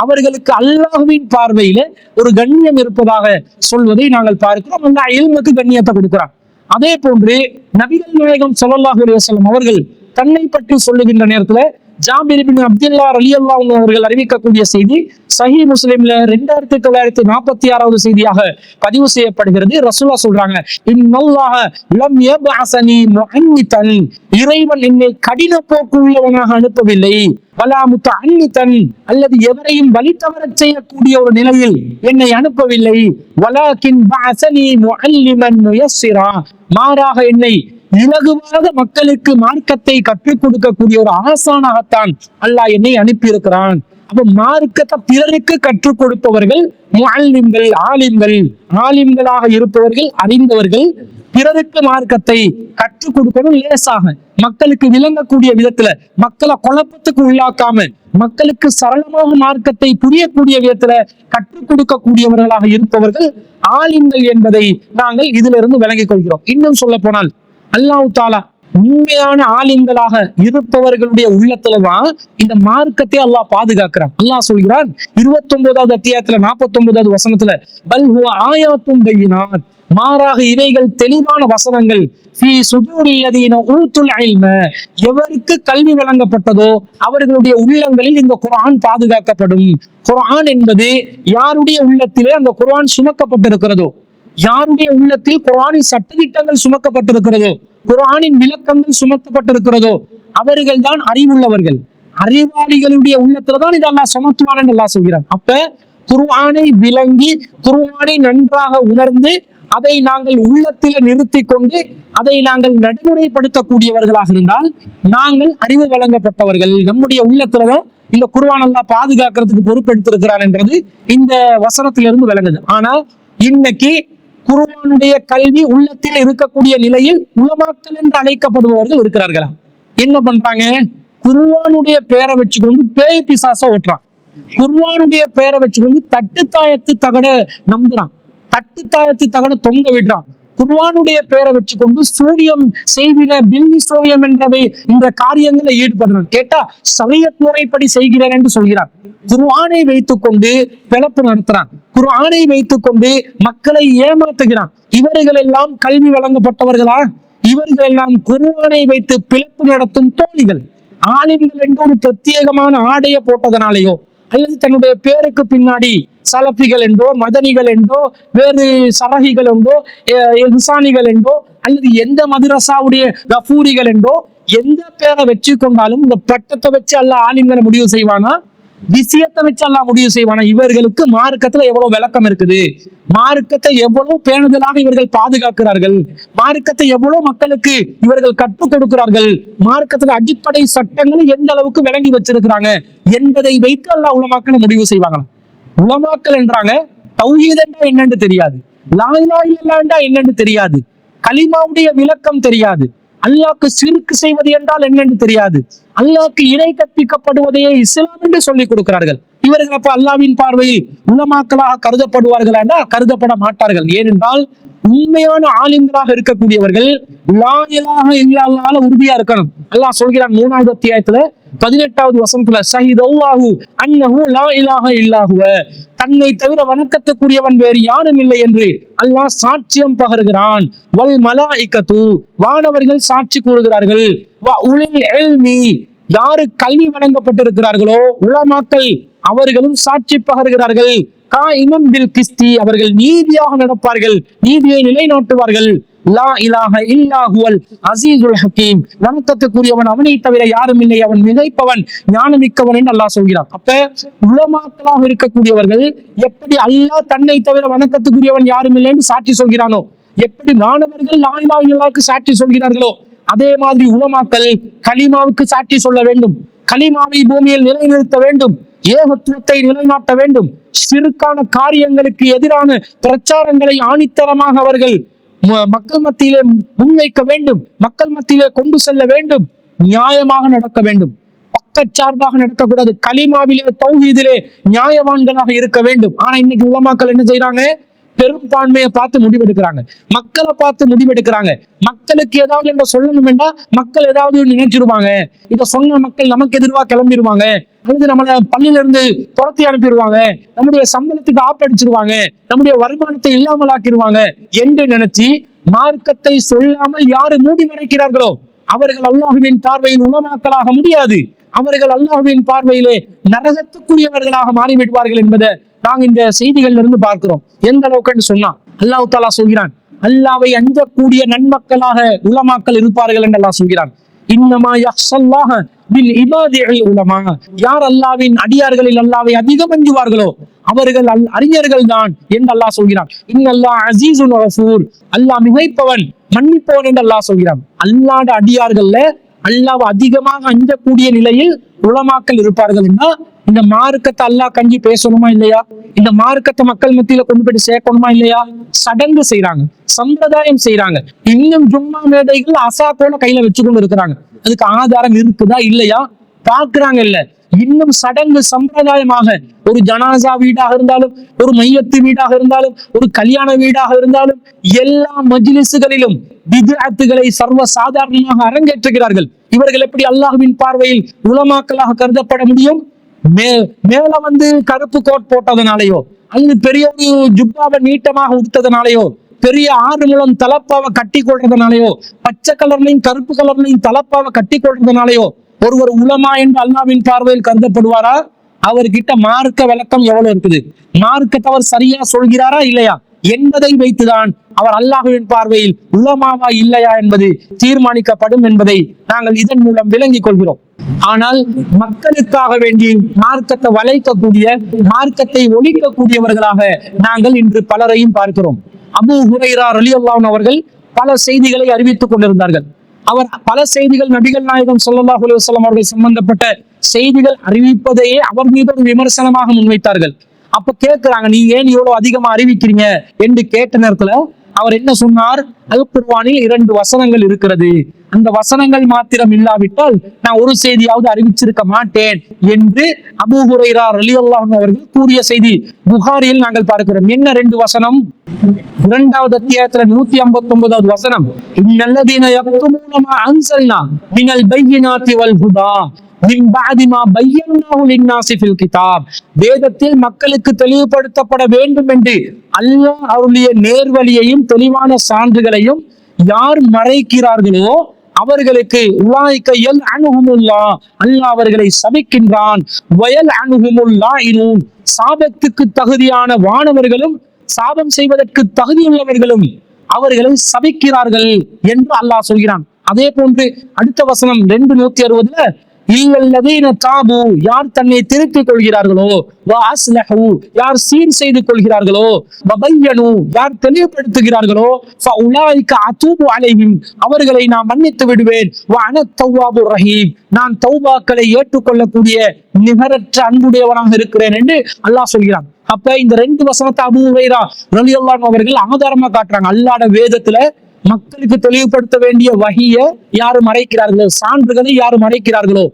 S2: அவர்களுக்கு அல்லாஹ்வின் பார்வையில ஒரு கண்ணியம் இருப்பதாக சொல்வதை நாங்கள் பார்க்கிறோம். அல்லாஹ் இல்முக்கு கண்ணியத்தை கொடுக்கிறான். அதே போன்று நபிகள் நாயகம் ஸல்லல்லாஹு அலைஹி வஸல்லம் அவர்கள் தன்னை பற்றி சொல்லுகின்ற நேரத்துல ஜாபிர் இப்னு அப்துல்லா ரலியல்லாஹு அன்ஹு அவர்கள் அறிவிக்கக்கூடிய செய்தி சஹீஹ் முஸ்லிம்ல 2946வது செய்தியாக பதிவு செய்யப்படுகிறது. ரசூலுல்லாஹ் சொல்றாங்க, இன்னல்லாஹ லம் யப்அஸனி முஅன்னிதன் இறைவன் என்னை கடின போக்கு உள்ளவனாக அனுப்பவில்லை, வலா முத்தஅன்னிதன் அல்லது எவரையும் வழி தவறச் செய்யக்கூடிய ஒரு நிலையில் என்னை அனுப்பவில்லை, வலாகின் பஅஸனி முஅல்லிமன் முயஸ்ஸிரா மாறாக என்னை இலகுவாக மக்களுக்கு மார்க்கத்தை கற்றுக் கொடுக்கக்கூடிய ஒரு ஆசானாகத்தான் அல்லாஹ் என்னை அனுப்பி இருக்கிறான். அப்ப மார்க்கத்தை பிறருக்கு கற்றுக் கொடுப்பவர்கள் முஅல்லிம்கள், ஆலிம்களாக இருப்பவர்கள், அறிந்தவர்கள். பிறருக்கு மார்க்கத்தை கற்றுக் கொடுக்கணும், லேசாக மக்களுக்கு விளங்கக்கூடிய விதத்துல, மக்களை குழப்பத்துக்கு உள்ளாக்காம மக்களுக்கு சரளமாக மார்க்கத்தை புரியக்கூடிய விதத்துல கற்றுக் கொடுக்கக்கூடியவர்களாக இருப்பவர்கள் ஆலிம்கள் என்பதை நாங்கள் இதிலிருந்து விளங்கிக் கொள்கிறோம். இன்னும் சொல்ல போனால் அல்லாஹ் தஆலா உண்மையான ஆலிம்களாக இருப்பவர்களுடைய உள்ளத்துலதான் இந்த மார்க்கத்தை அல்லாஹ் பாதுகாக்கிறான். அல்லாஹ் சொல்கிறான் 29வது அத்தியாயத்துல 49வது வசனத்துல, பல் ஹுவ ஆயாத்தும் பையினாத் மாறாக இவைகள் தெளிவான வசனங்கள், ஃபீ சுதூரில்லதீன ஊத்துல் இல்ம எவருக்கு கல்வி வழங்கப்பட்டதோ அவர்களுடைய உள்ளங்களில் இந்த குர்ஆன் பாதுகாக்கப்படும். குர்ஆன் என்பது யாருடைய உள்ளத்திலே அந்த குர்ஆன் சுமக்கப்பட்டிருக்கிறதோ, யாருடைய உள்ளத்தில் குர்ஆனின் சட்டதிட்டங்கள் சுமக்கப்பட்டிருக்கிறதோ, குர்ஆனின் விளக்கங்கள் சுமத்தப்பட்டிருக்கிறதோ அவர்கள் தான் அறிவுள்ளவர்கள். அறிவாளிகளுடைய உள்ளத்துலதான் இது அல்லாஹ் சுமத்துவான் என்று அல்லாஹ் சொல்கிறான். அப்ப குர்ஆனை விளங்கி, குர்ஆனை நன்றாக உணர்ந்து, அதை நாங்கள் உள்ளத்தில் நிறுத்தி கொண்டு அதை நாங்கள் நடைமுறைப்படுத்தக்கூடியவர்களாக இருந்தால் நாங்கள் அறிவு வழங்கப்பட்டவர்கள். நம்முடைய உள்ளத்துலதான் இந்த குர்ஆன் அல்லாஹ் பாதுகாக்கிறதுக்கு பொறுப்பெடுத்திருக்கிறான் என்றது இந்த வசனத்திலிருந்து விளங்குது. ஆனா இன்னைக்கு குர்ஆனுடைய கல்வி உள்ளத்தில் இருக்கக்கூடிய நிலையில் உலமாக்கள் என்று அழைக்கப்படுபவர்கள் இருக்கிறார்களா? என்ன பண்றாங்க? குர்ஆனுடைய பேரை வச்சுக்கொண்டு பேய் பிசாச ஓட்டுறான். குர்ஆனுடைய பேரை வச்சுக்கொண்டு தட்டுத்தாயத்து தகட நம்புறான், தட்டுத்தாயத்து தகட தொங்க விடுறான். குர்ஆனுடைய பேரை வச்சுக்கொண்டு சூரியம் செய்கிற பில்லி சோவியம் என்றவை இந்த காரியங்களை ஈடுபடுறான். கேட்டா ஷரியத் முறைப்படி செய்கிறேன் என்று சொல்கிறான். குர்ஆனை வைத்துக் கொண்டு பிளப்பு நடத்துறான், குர்ஆனை வைத்துக் கொண்டு மக்களை ஏமாத்துகிறான். இவர்கள் எல்லாம் கல்வி வழங்கப்பட்டவர்களா? இவர்கள் எல்லாம் குர்ஆனை வைத்து பிளப்பு நடத்தும் தோழிகள். ஆலிம்கள் என்று ஒரு பிரத்யேகமான ஆடைய போட்டதனாலேயோ அல்லது தன்னுடைய பேருக்கு பின்னாடி சலபிகள் என்றோ, மதனிகள் என்றோ, வேறு சரகிகள் என்றோ, ஹிசானிகள் என்றோ, அல்லது எந்த மதுரசாவுடைய கஃபூரிகள் என்றோ எந்த பேரை வச்சு கொண்டாலும் இந்த பட்டத்தை வச்சு அல்லாஹ் ஆலிம்களை முடிவு செய்வானா? விஷயத்தை வச்சு அல்லாஹ் முடிவு செய்வானா? இவர்களுக்கு மார்க்கத்துல எவ்வளவு விளக்கம் இருக்குது, மார்க்கத்தை எவ்வளவு பேணுதலாக இவர்கள் பாதுகாக்கிறார்கள், மார்க்கத்தை எவ்வளவு மக்களுக்கு இவர்கள் கற்றுக் கொடுக்கிறார்கள், மார்க்கத்துல அடிப்படை சட்டங்களை எந்த அளவுக்கு விளங்கி வச்சிருக்கிறாங்க என்பதை வைத்து அல்லாஹ் உலமாக்களை முடிவு செய்வாங்க. உலமாக்கள் என்றாங்க தௌஹீத் என்றா என்னன்னு தெரியாது, லா இலாஹ இல்லல்லாஹ் என்னன்னு தெரியாது, கலிமாவுடைய விளக்கம் தெரியாது, அல்லாஹ்க்கு ஷிர்க் செய்வது என்றால் என்னன்னு தெரியாது, அல்லாஹ்க்கு இணை கற்பிக்கப்படுவதையே இஸ்லாம் என்று சொல்லிக் கொடுக்கிறார்கள். இவர்கள் அப்ப அல்லாஹ்வின் பார்வையில் உலமாக்களாக கருதப்படுவார்களா? கருதப்பட மாட்டார்கள். ஏனென்றால் உண்மையான ஆலிம்களாக இருக்கக்கூடியவர்கள் லா இலாஹ இல்லல்லாஹ்ல உறுதியா இருக்கணும். அல்லாஹ் சொல்கிறான் 3வது அத்தியாயத்துல 18வது வசனத்துல, ஷஹீதல்லாஹு அன்னஹு லா இலாஹ இல்லல்லாஹு, தன்னை தவிர வணக்கத்துக்குரியவன் வேறு யாரும் இல்லை என்று அல்லாஹ் சாட்சியம் பகருகிறான். வல் மலாயிகத்து, வானவர்கள் சாட்சி கூறுகிறார்கள். வ உலில் இல்மி, யாரு கல்வி வழங்கப்பட்டிருக்கிறார்களோ உலமாக்கள் அவர்களும் சாட்சி பகருகிறார்கள். காயிமம் பில் கிஸ்தி, அவர்கள் நீதியாக நடப்பார்கள், நீதியை நிலைநாட்டுவார்கள். லா இலாஹ இல்லாஹுவல் அஸீஸுல் ஹகீம், வணக்கத்துக்குரியவன் அவனை தவிர யாரும் இல்லை, அவன் மிகைப்பவன், ஞானமிக்கவன் என்று அல்லாஹ் சொல்கிறான். அப்ப உலமாக்களாக இருக்கக்கூடியவர்கள் எப்படி அல்லாஹ் தன்னை தவிர வணக்கத்துக்குரியவன் யாரும் இல்லை என்று சாட்சி சொல்கிறானோ, எப்படி மாணவர்கள் லா இலாஹ இல்லல்லாஹ்வுக்கு சாட்சி சொல்கிறார்களோ, அதே மாதிரி உலமாக்கள் கலிமாவுக்கு சாட்சி சொல்ல வேண்டும், கலிமாவை பூமியில் நிலைநிறுத்த வேண்டும், ஏகத்துவத்தை நிலைநாட்ட வேண்டும், சிறுக்கான காரியங்களுக்கு எதிரான பிரச்சாரங்களை ஆணித்தரமாக அவர்கள் மக்கள் மத்தியிலே முன்வைக்க வேண்டும், மக்கள் மத்தியிலே கொண்டு செல்ல வேண்டும், நியாயமாக நடக்க வேண்டும், பக்கச்சார்பாக நடக்கக்கூடாது, கலிமாவிலே தௌஹீதிலே நியாயவான்களாக இருக்க வேண்டும். ஆனா இன்னைக்கு உலமாக்கள் என்ன செய்யறாங்க? பெரும்பான்மையை பார்த்து முடிவெடுக்கிறாங்க, மக்களை பார்த்து முடிவெடுக்கிறாங்க. மக்களுக்கு ஏதாவது என்ன சொல்லணும் என்றா மக்கள் ஏதாவது நினைச்சிருவாங்க, இதை சொன்ன மக்கள் நமக்கு எதிர்வா கிளம்பிடுவாங்க, அல்லது நம்மளை பள்ளியில இருந்து துரத்தி அனுப்பிடுவாங்க, நம்முடைய சம்பளத்துக்கு ஆப்படிச்சிருவாங்க, நம்முடைய வருமானத்தை இல்லாமல் ஆக்கிடுவாங்க என்று நினைச்சு மார்க்கத்தை சொல்லாமல் யாரு மூடி மறைக்கிறார்களோ அவர்கள் அல்லாஹுவின் பார்வையில் உலமாக்களாக முடியாது, அவர்கள் அல்லாஹுவின் பார்வையிலே நரகத்துக்குரியவர்களாக மாறிவிடுவார்கள் என்பதை நாங்க இந்த செய்திகள்ல இருந்து பார்க்கிறோம். எந்த அளவுக்கு சொன்னா அல்லாஹ் தஆலா சொல்கிறான், அல்லாஹ்வை அஞ்சக்கூடிய நன்மக்களாக உலமாக்கள் இருப்பார்கள் என்று அல்லாஹ் சொல்கிறான். இன்னமா யஹ்ஷல்லாஹ பில் இபாதில் உலமா, யார் அல்லாஹ்வின் அடியார்களில் அல்லாஹ்வை அதிகம் அஞ்சுவார்களோ அவர்கள் அறிஞர்கள் தான் என்று அல்லாஹ் சொல்கிறான். இன்னல்லாஹ் அஸீஸுன் கஃபூர், அல்லாஹ் மிகைப்பவன் மன்னிப்பவன் என்று அல்லாஹ் சொல்கிறான். அல்லாஹ்வுடைய அடியார்கள்ல அல்லாஹ்வை அதிகமாக அஞ்சக்கூடிய நிலையில் உலமாக்கள் இருப்பார்கள். என்றா இந்த மார்க்கத்தை அல்லாஹ் கஞ்சி பேசணுமா இல்லையா? இந்த மார்க்கத்தை மக்கள் மத்தியில கொண்டு போய் சேர்க்கணுமா இல்லையா? சடங்கு செய்யறாங்க, சம்பிரதாயம் செய்யறாங்க, இன்னும் ஜும்மா மேடைகள் அசாக்கோட கையில வச்சு கொண்டு இருக்கிறாங்க. அதுக்கு ஆதாரம் இருக்குதா இல்லையா பாக்குறாங்க. இல்ல, இன்னும் சடங்கு சம்பிரதாயமாக ஒரு ஜனாசா வீடாக இருந்தாலும், ஒரு மையத்து வீடாக இருந்தாலும், ஒரு கல்யாண வீடாக இருந்தாலும், எல்லா மஜ்லிஸ்களிலும் பித்அத்துகளை சர்வ சாதாரணமாக அரங்கேற்றுகிறார்கள். இவர்கள் எப்படி அல்லாஹ்வின் பார்வையில் உலமாக்களாக கருதப்பட முடியும்? மேல கருப்பு கோட் போட்டதுனாலயோ, அல்லது பெரிய ஒரு ஜுப்பாவை நீட்டமாக உடுத்ததுனாலயோ, பெரிய 6 முழம் தலப்பாவை கட்டி கொள்றதுனாலயோ, பச்சை கலர்லையும் கருப்பு கலர்லையும் தலப்பாவை கட்டி கொள்றதுனாலயோ ஒருவர் உலமா என்று அல்லாஹ்வின் பார்வையில் கருதப்படுவாரா? அவர்கிட்ட மார்க்க விளக்கம் எவ்வளவு இருக்குது, மார்க்கத்தை அவர் சரியா சொல்கிறாரா இல்லையா என்பதை வைத்துதான் அவர் அல்லாஹ்வின் பார்வையில் உலமாவா இல்லையா என்பது தீர்மானிக்கப்படும் என்பதை நாங்கள் இதன் மூலம் விளங்கிக் கொள்கிறோம். ஆனால் மக்களுக்காக வேண்டி மார்க்கத்தை வளைக்கக்கூடிய, மார்க்கத்தை ஒழிக்கக்கூடியவர்களாக நாங்கள் இன்று பலரையும் பார்க்கிறோம். அபூ ஹுரைரா ரலியல்லாஹு அன்ஹு அவர்கள் பல செய்திகளை அறிவித்துக் கொண்டிருந்தார்கள். அவர் பல செய்திகள் நபிகள் நாயகம் ஸல்லல்லாஹு அலைஹி வஸல்லம் அவர்கள் சம்பந்தப்பட்ட செய்திகள் அறிவிப்பதையே அவர் மீது ஒரு விமர்சனமாக முன்வைத்தார்கள். அப்ப கேட்கிறாங்க, நீங்க ஏன் இவ்வளவு அதிகமா அறிவிக்கிறீங்க என்று கேட்ட நேரத்துல அவர் என்ன சொன்னார்? அல் குர்ஆனில் 2 வசனங்கள் இருக்கிறது, அந்த வசனங்கள் மாத்திரம் இல்லாவிட்டால் நான் ஒரு செய்தியாவது அறிவிச்சிருக்க மாட்டேன் என்று அபூ ஹுரைரா ரலியல்லாஹு அன்ஹு அவர்கள் கூறிய செய்தி புகாரியில் நாங்கள் பார்க்கிறோம். என்ன 2 வசனம்? 2வது அத்தியாயத்துல 159வது வசனம், இன்னல்லதீன யக்துமூன மா அன்ஸல்னா மினல் பையினாத்தி வல் ஹுதா மின் பஅதி மா பையன்னாஹு லின்னாஸி ஃபில் கிதாப், வேதத்தில் மக்களுக்கு தெளிவுபடுத்தப்பட வேண்டும் என்று அல்லாஹ் அருளிய நேர்வழியையும் தெளிவான சான்றுகளையும் யார் மறைக்கிறார்களோ அவர்களுக்கு உலாய்க யல்அனுஹுமுல்லாஹ், அல்லாஹ் அவர்களை சபிக்கின்றான். வயல்அனுஹுமுல்லாஹினூன், சாபத்துக்கு தகுதியான வானவர்களும் சாபம் செய்வதற்கு தகுதியுள்ளவர்களும் அவர்களை சபிக்கிறார்கள் என்று அல்லாஹ் சொல்கிறான். அதே போன்று அடுத்த வசனம் 260 இல்லல்லதீன தாபு, யார் தன்னை திருத்திக் கொள்கிறார்களோ, வ அஸ்லஹு, யார் சீர் செய்து கொள்கிறார்களோ, வ பய்யனு, யார் தெளிவுபடுத்துகிறார்களோ, ஃபஉலாயிக அதூபு அலைஹிம், அவர்களை நான் மன்னித்து விடுவேன். வ அன தவ்வாபுர் ரஹீம், நான் தௌபாக்களை ஏற்றுக்கொள்ளக்கூடிய நிகரற்ற அன்புடையவனாக இருக்கிறேன் என்று அல்லாஹ் சொல்கிறான். அப்ப இந்த 2 வசனத்தை அபூ ஹுரைரா ரலியல்லாஹு அன்ஹு அவர்கள் ஆதாரமா காட்டுறாங்க. அல்லாஹ்வுடைய வேதத்துல மக்களுக்கு தெளிவுபடுத்த வேண்டிய வஹிய யாரு மறைக்கிறார்களோ, சான்றுகளை யாரு மறைக்கிறார்களோ,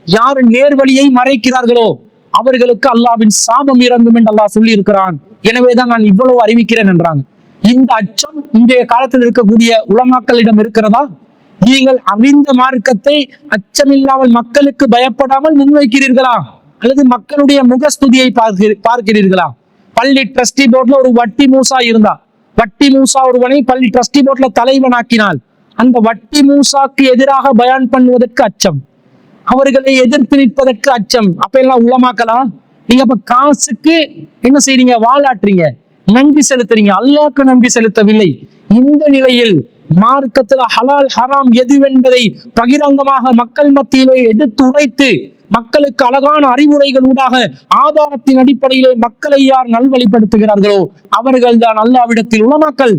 S2: யாரு நேர்வழியை மறைக்கிறார்களோ அவர்களுக்கு அல்லாஹ்வின் சாபம் இறங்கும் என்று அல்லாஹ் சொல்லி இருக்கிறான். எனவேதான் நான் இவ்வளவு அறிவிக்கிறேன் என்றாங்க. இந்த அச்சம் இன்றைய காலத்தில் இருக்கக்கூடிய உலமாக்களிடம் இருக்கிறதா? நீங்கள் அறிந்த மார்க்கத்தை அச்சமில்லாமல் மக்களுக்கு பயப்படாமல் முன்வைக்கிறீர்களா, அல்லது மக்களுடைய முகஸ்துதியை பார்க்கிறீர்களா? பள்ளி ட்ரஸ்டி போர்ட்ல ஒரு வட்டி மூசா இருந்தா, வட்டி மூசா ஒருவனை பள்ளி ட்ரஸ்டி போர்ட்ல தலைவனாக்கினால் அந்த வட்டி மூசாக்கு எதிராக பயான் பண்ணுவதற்கு அச்சம், அவர்களை எதிர்த்து நிற்பதற்கு அச்சம். அப்ப எல்லாம் உலமாக்கலாம். நீங்க அப்ப காசுக்கு என்ன செய்றீங்க? வாலாட்டுறீங்க, நன்றி செலுத்துறீங்க, அல்லாஹ்க்கு நன்றி செலுத்தவில்லை. இந்த நிலையில் மார்க்கத்துல ஹலால் ஹராம் எதுவென்பதை பகிரங்கமாக மக்கள் மத்தியிலே எடுத்து உரைத்து மக்களுக்கு அழகான அறிவுரைகள் ஊடாக ஆதாரத்தின் அடிப்படையிலே மக்களை யார் நல்வழிப்படுத்துகிறார்களோ அவர்கள் தான் அல்லாஹ்விடத்தில் உலமாக்கள்.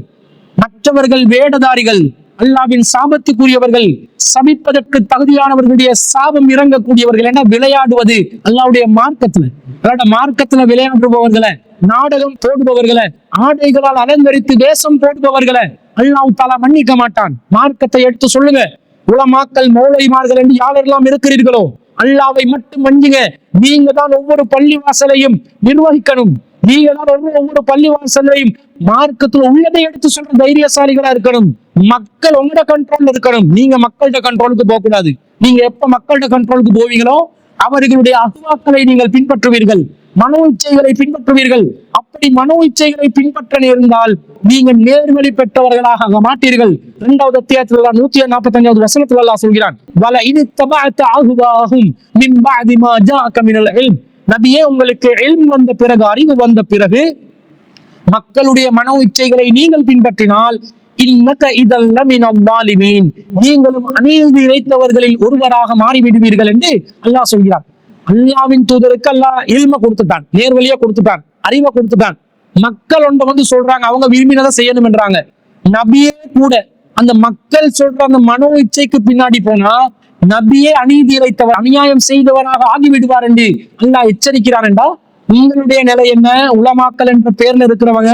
S2: மற்றவர்கள் வேடதாரிகள், அல்லாஹ்வின் சாபத்துக்குரியவர்கள், சபிப்பதற்கு தகுதியானவர்களுடைய சாபம் இறங்கக்கூடியவர்கள். என விளையாடுவது அல்லாஹ்வுடைய மார்க்கத்துல விளையாடுபவர்களை, நாடகம் போடுபவர்களை, ஆடைகளால் அலங்கரித்து வேஷம் போடுபவர்களை அல்லாஹ் தஆலா மன்னிக்க மாட்டான். மார்க்கத்தை எடுத்து சொல்லுங்க. உலமாக்கள், மௌலைமார்கள் என்று யாரெல்லாம் இருக்கிறீர்களோ அல்லாஹ்வை மட்டும் மன்னிங்க. நீங்க தான் ஒவ்வொரு பள்ளிவாசலையும் நிர்வகிக்கணும். நீங்க தான் ஒவ்வொரு பள்ளிவாசலையும் மார்க்கத்துல உள்ளதை எடுத்து சொல்ற தைரியசாலிகளா இருக்கணும். மக்கள் உங்களோட கண்ட்ரோல்ல இருக்கணும். நீங்க மக்கள்கிட்ட கண்ட்ரோலுக்கு போக கூடாது. நீங்க எப்ப மக்கள்கிட்ட கண்ட்ரோலுக்கு போவீங்களோ அவர்களுடைய அஹ்வாக்களை நீங்கள் பின்பற்றுவீர்கள், மனோ இச்சைகளை பின்பற்றுவீர்கள். அப்படி மனோ இச்சைகளை பின்பற்ற நேர்ந்தால் நீங்கள் நேர்வழி பெற்றவர்களாக மாட்டீர்கள். 2வது அத்தியாயத்தில் 145வது வசனத்தில் அல்லாஹ் சொல்கிறான், வல இன் தபஅத அஹ்வாஹும் மின் பஅதி மா ஜாஅக மினல் இல்ம், நபியே உங்களுக்கு இல்ம் வந்த பிறகு, அறிவு வந்த பிறகு மக்களுடைய மனோ இச்சைகளை நீங்கள் பின்பற்றினால் இன்னக இதல்ல மினல் ஸாலிமீன், நீங்களும் அநீதி இழைத்தவர்களில் ஒருவராக மாறிவிடுவீர்கள் என்று அல்லாஹ் சொல்கிறார். அல்லாஹ்வின் தூதருக்கு அல்லாஹ் இல்ம கொடுத்துட்டான், நேர்வழியா கொடுத்துட்டான், அறிவை கொடுத்துட்டான். மக்கள் ஒன்றை சொல்றாங்க, அவங்க விரும்பினதை செய்யணும் என்றாங்க. நபியே கூட அந்த மக்கள் சொல்ற அந்த மனோ இச்சைக்கு பின்னாடி போனா நபியே அநீதி இழைத்தவர், அநியாயம் செய்தவராக ஆகிவிடுவார் என்று அல்லாஹ் எச்சரிக்கிறான். என்றா உங்களுடைய நிலை என்ன? உலமாக்கள் என்ற பெயர்ல இருக்கிறவங்க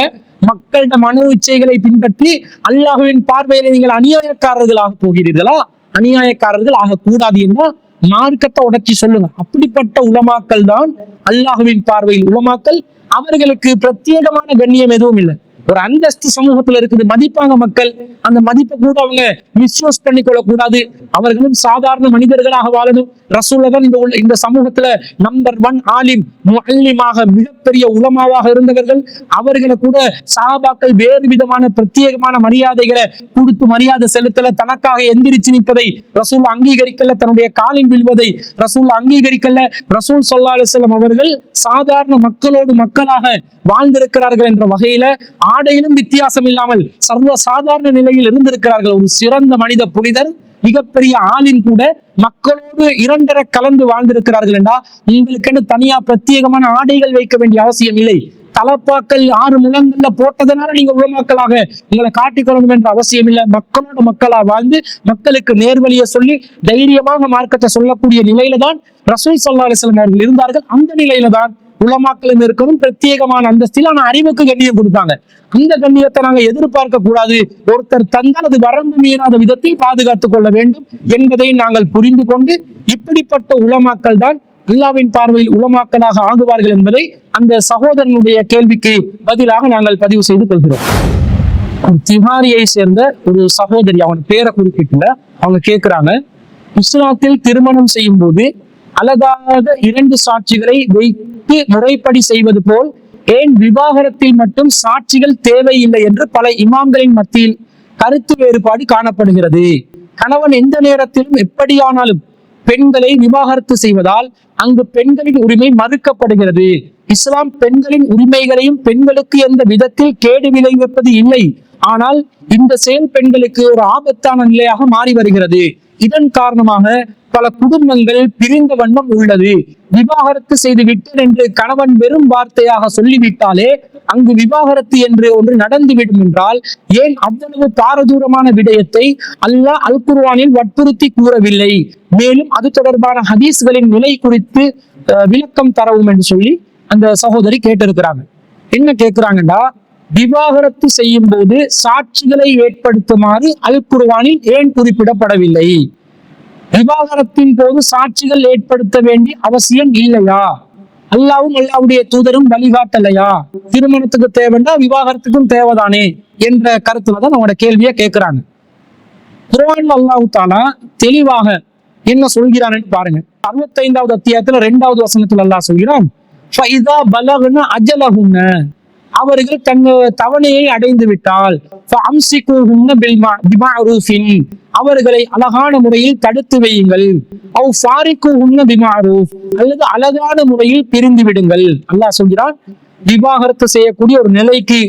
S2: மக்களிட மனோ இச்சைகளை பின்பற்றி அல்லாஹ்வின் பார்வையில நீங்கள் அநியாயக்காரர்களாக போகிறீர்களா? அநியாயக்காரர்கள் ஆகக்கூடாது என்ற மார்க்கத்தை உடைச்சி சொல்லுங்க. அப்படிப்பட்ட உலமாக்கள் தான் அல்லாஹ்வின் பார்வையில் உலமாக்கள். அவர்களுக்கு பிரத்யேகமான கண்ணியம் எதுவும் இல்லை. ஒரு அந்தஸ்து சமூகத்துல இருக்குது, மதிப்பாங்க மக்கள். அந்த மதிப்பை கூட அவங்க மிஸ்யூஸ் பண்ணிக்கொள்ள கூடாது. அவர்களும் சாதாரண மனிதர்களாக வாழணும். ரசூலுல்லாஹ் இந்த சமூகத்துல நம்பர் 1 ஆலிம், முஅல்லிமாக, மிகப்பெரிய உலமாவாக இருந்தவர்கள். அவர்களை கூட சஹாபாக்கள் வேறு விதமான பிரத்யேகமான மரியாதைகளை கொடுத்து மரியாதை செலுத்தல. தனக்காக எந்திரிச்சு நிற்பதை ரசூல் அங்கீகரிக்கல, தன்னுடைய காலில் விழுவதை ரசூல் அங்கீகரிக்கல. ரசூல் ஸல்லல்லாஹு அலைஹி வஸல்லம் அவர்கள் சாதாரண மக்களோடு மக்களாக வாழ்ந்திருக்கிறார்கள் என்ற வகையில ஆடையிலும் வித்தியாசம் இல்லாமல் சர்வ சாதாரண நிலையில் இருந்திருக்கிறார்கள். ஒரு சிறந்த மனித புனிதர், மிகப்பெரிய ஆளின் கூட மக்களோடு இரண்டரை கலந்து வாழ்ந்திருக்கிறார்கள். என்றா உங்களுக்கு தனியா பிரத்யேகமான ஆடைகள் வைக்க வேண்டிய அவசியம் இல்லை. தலப்பாக்கள் 6 முழங்கள்ல போட்டதனால நீங்க உலமாக்களாக உங்களை காட்டிக்கொள்ளணும் என்ற அவசியம் இல்லை. மக்களோட மக்களா வாழ்ந்து மக்களுக்கு நேர்வழியை சொல்லி தைரியமாக மார்க்கத்தை சொல்லக்கூடிய நிலையில தான் ரசூல் ஸல்லல்லாஹு அலைஹி வஸல்லம் அவர்கள் இருந்தார்கள். அந்த நிலையில தான் உலமாக்களும் இருக்கணும், பிரத்யேகமான அந்தஸ்தில். ஆனா அறிவுக்கு கண்ணியம் கொடுத்தாங்க. அந்த கண்ணியத்தை நாங்க எதிர்பார்க்க கூடாது. ஒருத்தர் தந்தால் அது வரம்பு மீறாத விதத்தில் பாதுகாத்துக் கொள்ள வேண்டும் என்பதை நாங்கள் புரிந்து கொண்டு இப்படிப்பட்ட உலமாக்கள் தான் அல்லாஹ்வின் பார்வையில் உலமாக்களாக ஆகுவார்கள் என்பதை அந்த சகோதரனுடைய கேள்விக்கு பதிலாக நாங்கள் பதிவு செய்து கொள்கிறோம். திஹாரியை சேர்ந்த ஒரு சகோதரி, அவங்க பேரை குறிப்பிட்டுல, அவங்க கேட்கிறாங்க, இஸ்லாத்தில் திருமணம் செய்யும் போது அழகாக 2 சாட்சிகளை வைத்து முறைப்படி செய்வது போல் ஏன் விவாகரத்தில் மட்டும் சாட்சிகள் தேவையில்லை என்று பல இமாம்களின் மத்தியில் கருத்து வேறுபாடு காணப்படுகிறது. கணவன் எந்த நேரத்திலும் எப்படியானாலும் பெண்களை விவாகரத்து செய்வதால் அங்கு பெண்களின் உரிமை மறுக்கப்படுகிறது. இஸ்லாம் பெண்களின் உரிமைகளையும் பெண்களுக்கு எந்த விதத்தில் கேடு விளைவிப்பது இல்லை. ஆனால் இந்த செயல் பெண்களுக்கு ஒரு ஆபத்தான நிலையாக மாறி வருகிறது. இதன் காரணமாக பல குடும்பங்கள் பிரிந்த வண்ணம் உள்ளது. விவாகரத்து செய்து விட்டேன் என்று கணவன் வெறும் வார்த்தையாக சொல்லிவிட்டாலே அங்கு விவாகரத்து என்று ஒன்று நடந்துவிடும் என்றால் ஏன் அவ்வளவு பாரதூரமான விடயத்தை அல்லாஹ் அல் குர்ஆனில் வற்புறுத்தி கூறவில்லை? மேலும் அது தொடர்பான ஹதீஸ்களின் நிலை குறித்து விளக்கம் தரவும் என்று சொல்லி அந்த சகோதரி கேட்டிருக்கிறாங்க. என்ன கேட்கிறாங்கன்னா, விவாகரத்து செய்யும் போது சாட்சிகளை ஏற்படுத்துமாறு அல் குர்ஆனில் ஏன் குறிப்பிடப்படவில்லை? விவாகரத்தின் போது சாட்சிகள் ஏற்படுத்த வேண்டிய அவசியம் இல்லையா? அல்லாவும் அல்லாவுடைய தூதரும் வழிகாட்டலையா? திருமணத்துக்கு தேவைன்னா விவாகரத்துக்கும் தேவைதானே என்ற கருத்துலதான் அவங்களோட கேள்வியை கேட்கிறாங்க. குர்ஆன்ல அல்லாஹ் தஆலா தெளிவாக என்ன சொல்கிறான்னு பாருங்க. 65வது அத்தியாயத்துல 2வது வசனத்துல அல்லாஹ் சொல்கிறான், ஃபைதா பலகுன அஜலஹுன்ன, அவர்கள் தவணையை அடைந்து விட்டால் அவர்களை அழகான முறையில் தடுத்து வையுங்கள், அல்லது அழகான முறையில் பிரிந்து விடுங்கள். அல்லாஹ் சொல்கிறான், விவாகரத்து செய்யக்கூடிய ஒரு நிலைக்கு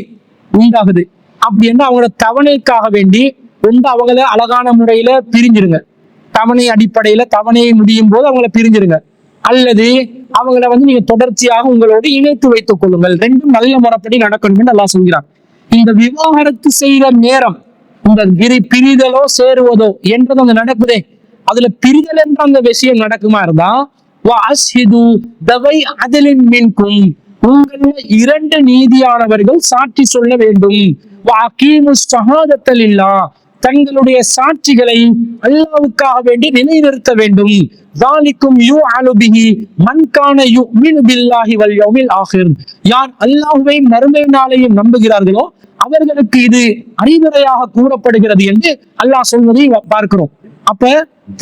S2: உண்டாகுது அப்படின்னா அவங்களோட தவணைக்காக வேண்டி ஒன்று அவங்கள அழகான முறையில பிரிஞ்சிருங்க, தவணை அடிப்படையில தவணையை முடியும் போது அவங்கள பிரிஞ்சிருங்க, அல்லது அவங்கள நீங்க தொடர்ச்சியாக உங்களோடு இணைத்து வைத்துக் கொள்ளுங்கள். ரெண்டும் நல்ல முறைப்படி நடக்கணும் என்று அல்லாஹ் சொல்கிறான். இந்த விவாகரத்து செய்த நேரம் இந்த பிரிதலோ சேருவதோ என்றது அங்க நடக்குதே, அதுல பிரிதல் என்ற அந்த விஷயம் நடக்குமா இருந்தா உங்கள 2 நீதியானவர்கள் சாட்சி சொல்ல வேண்டும். தங்களுடைய சாட்சிகளை அல்லாஹ்வுக்காக வேண்டி நிலைநிறுத்த வேண்டும். யார் அல்லாஹ்வை மறுமை நாளையும் நம்புகிறார்களோ அவர்களுக்கு இது அறிவுரையாக கூறப்படுகிறது என்று அல்லாஹ் சொல்வதை பார்க்கிறோம். அப்ப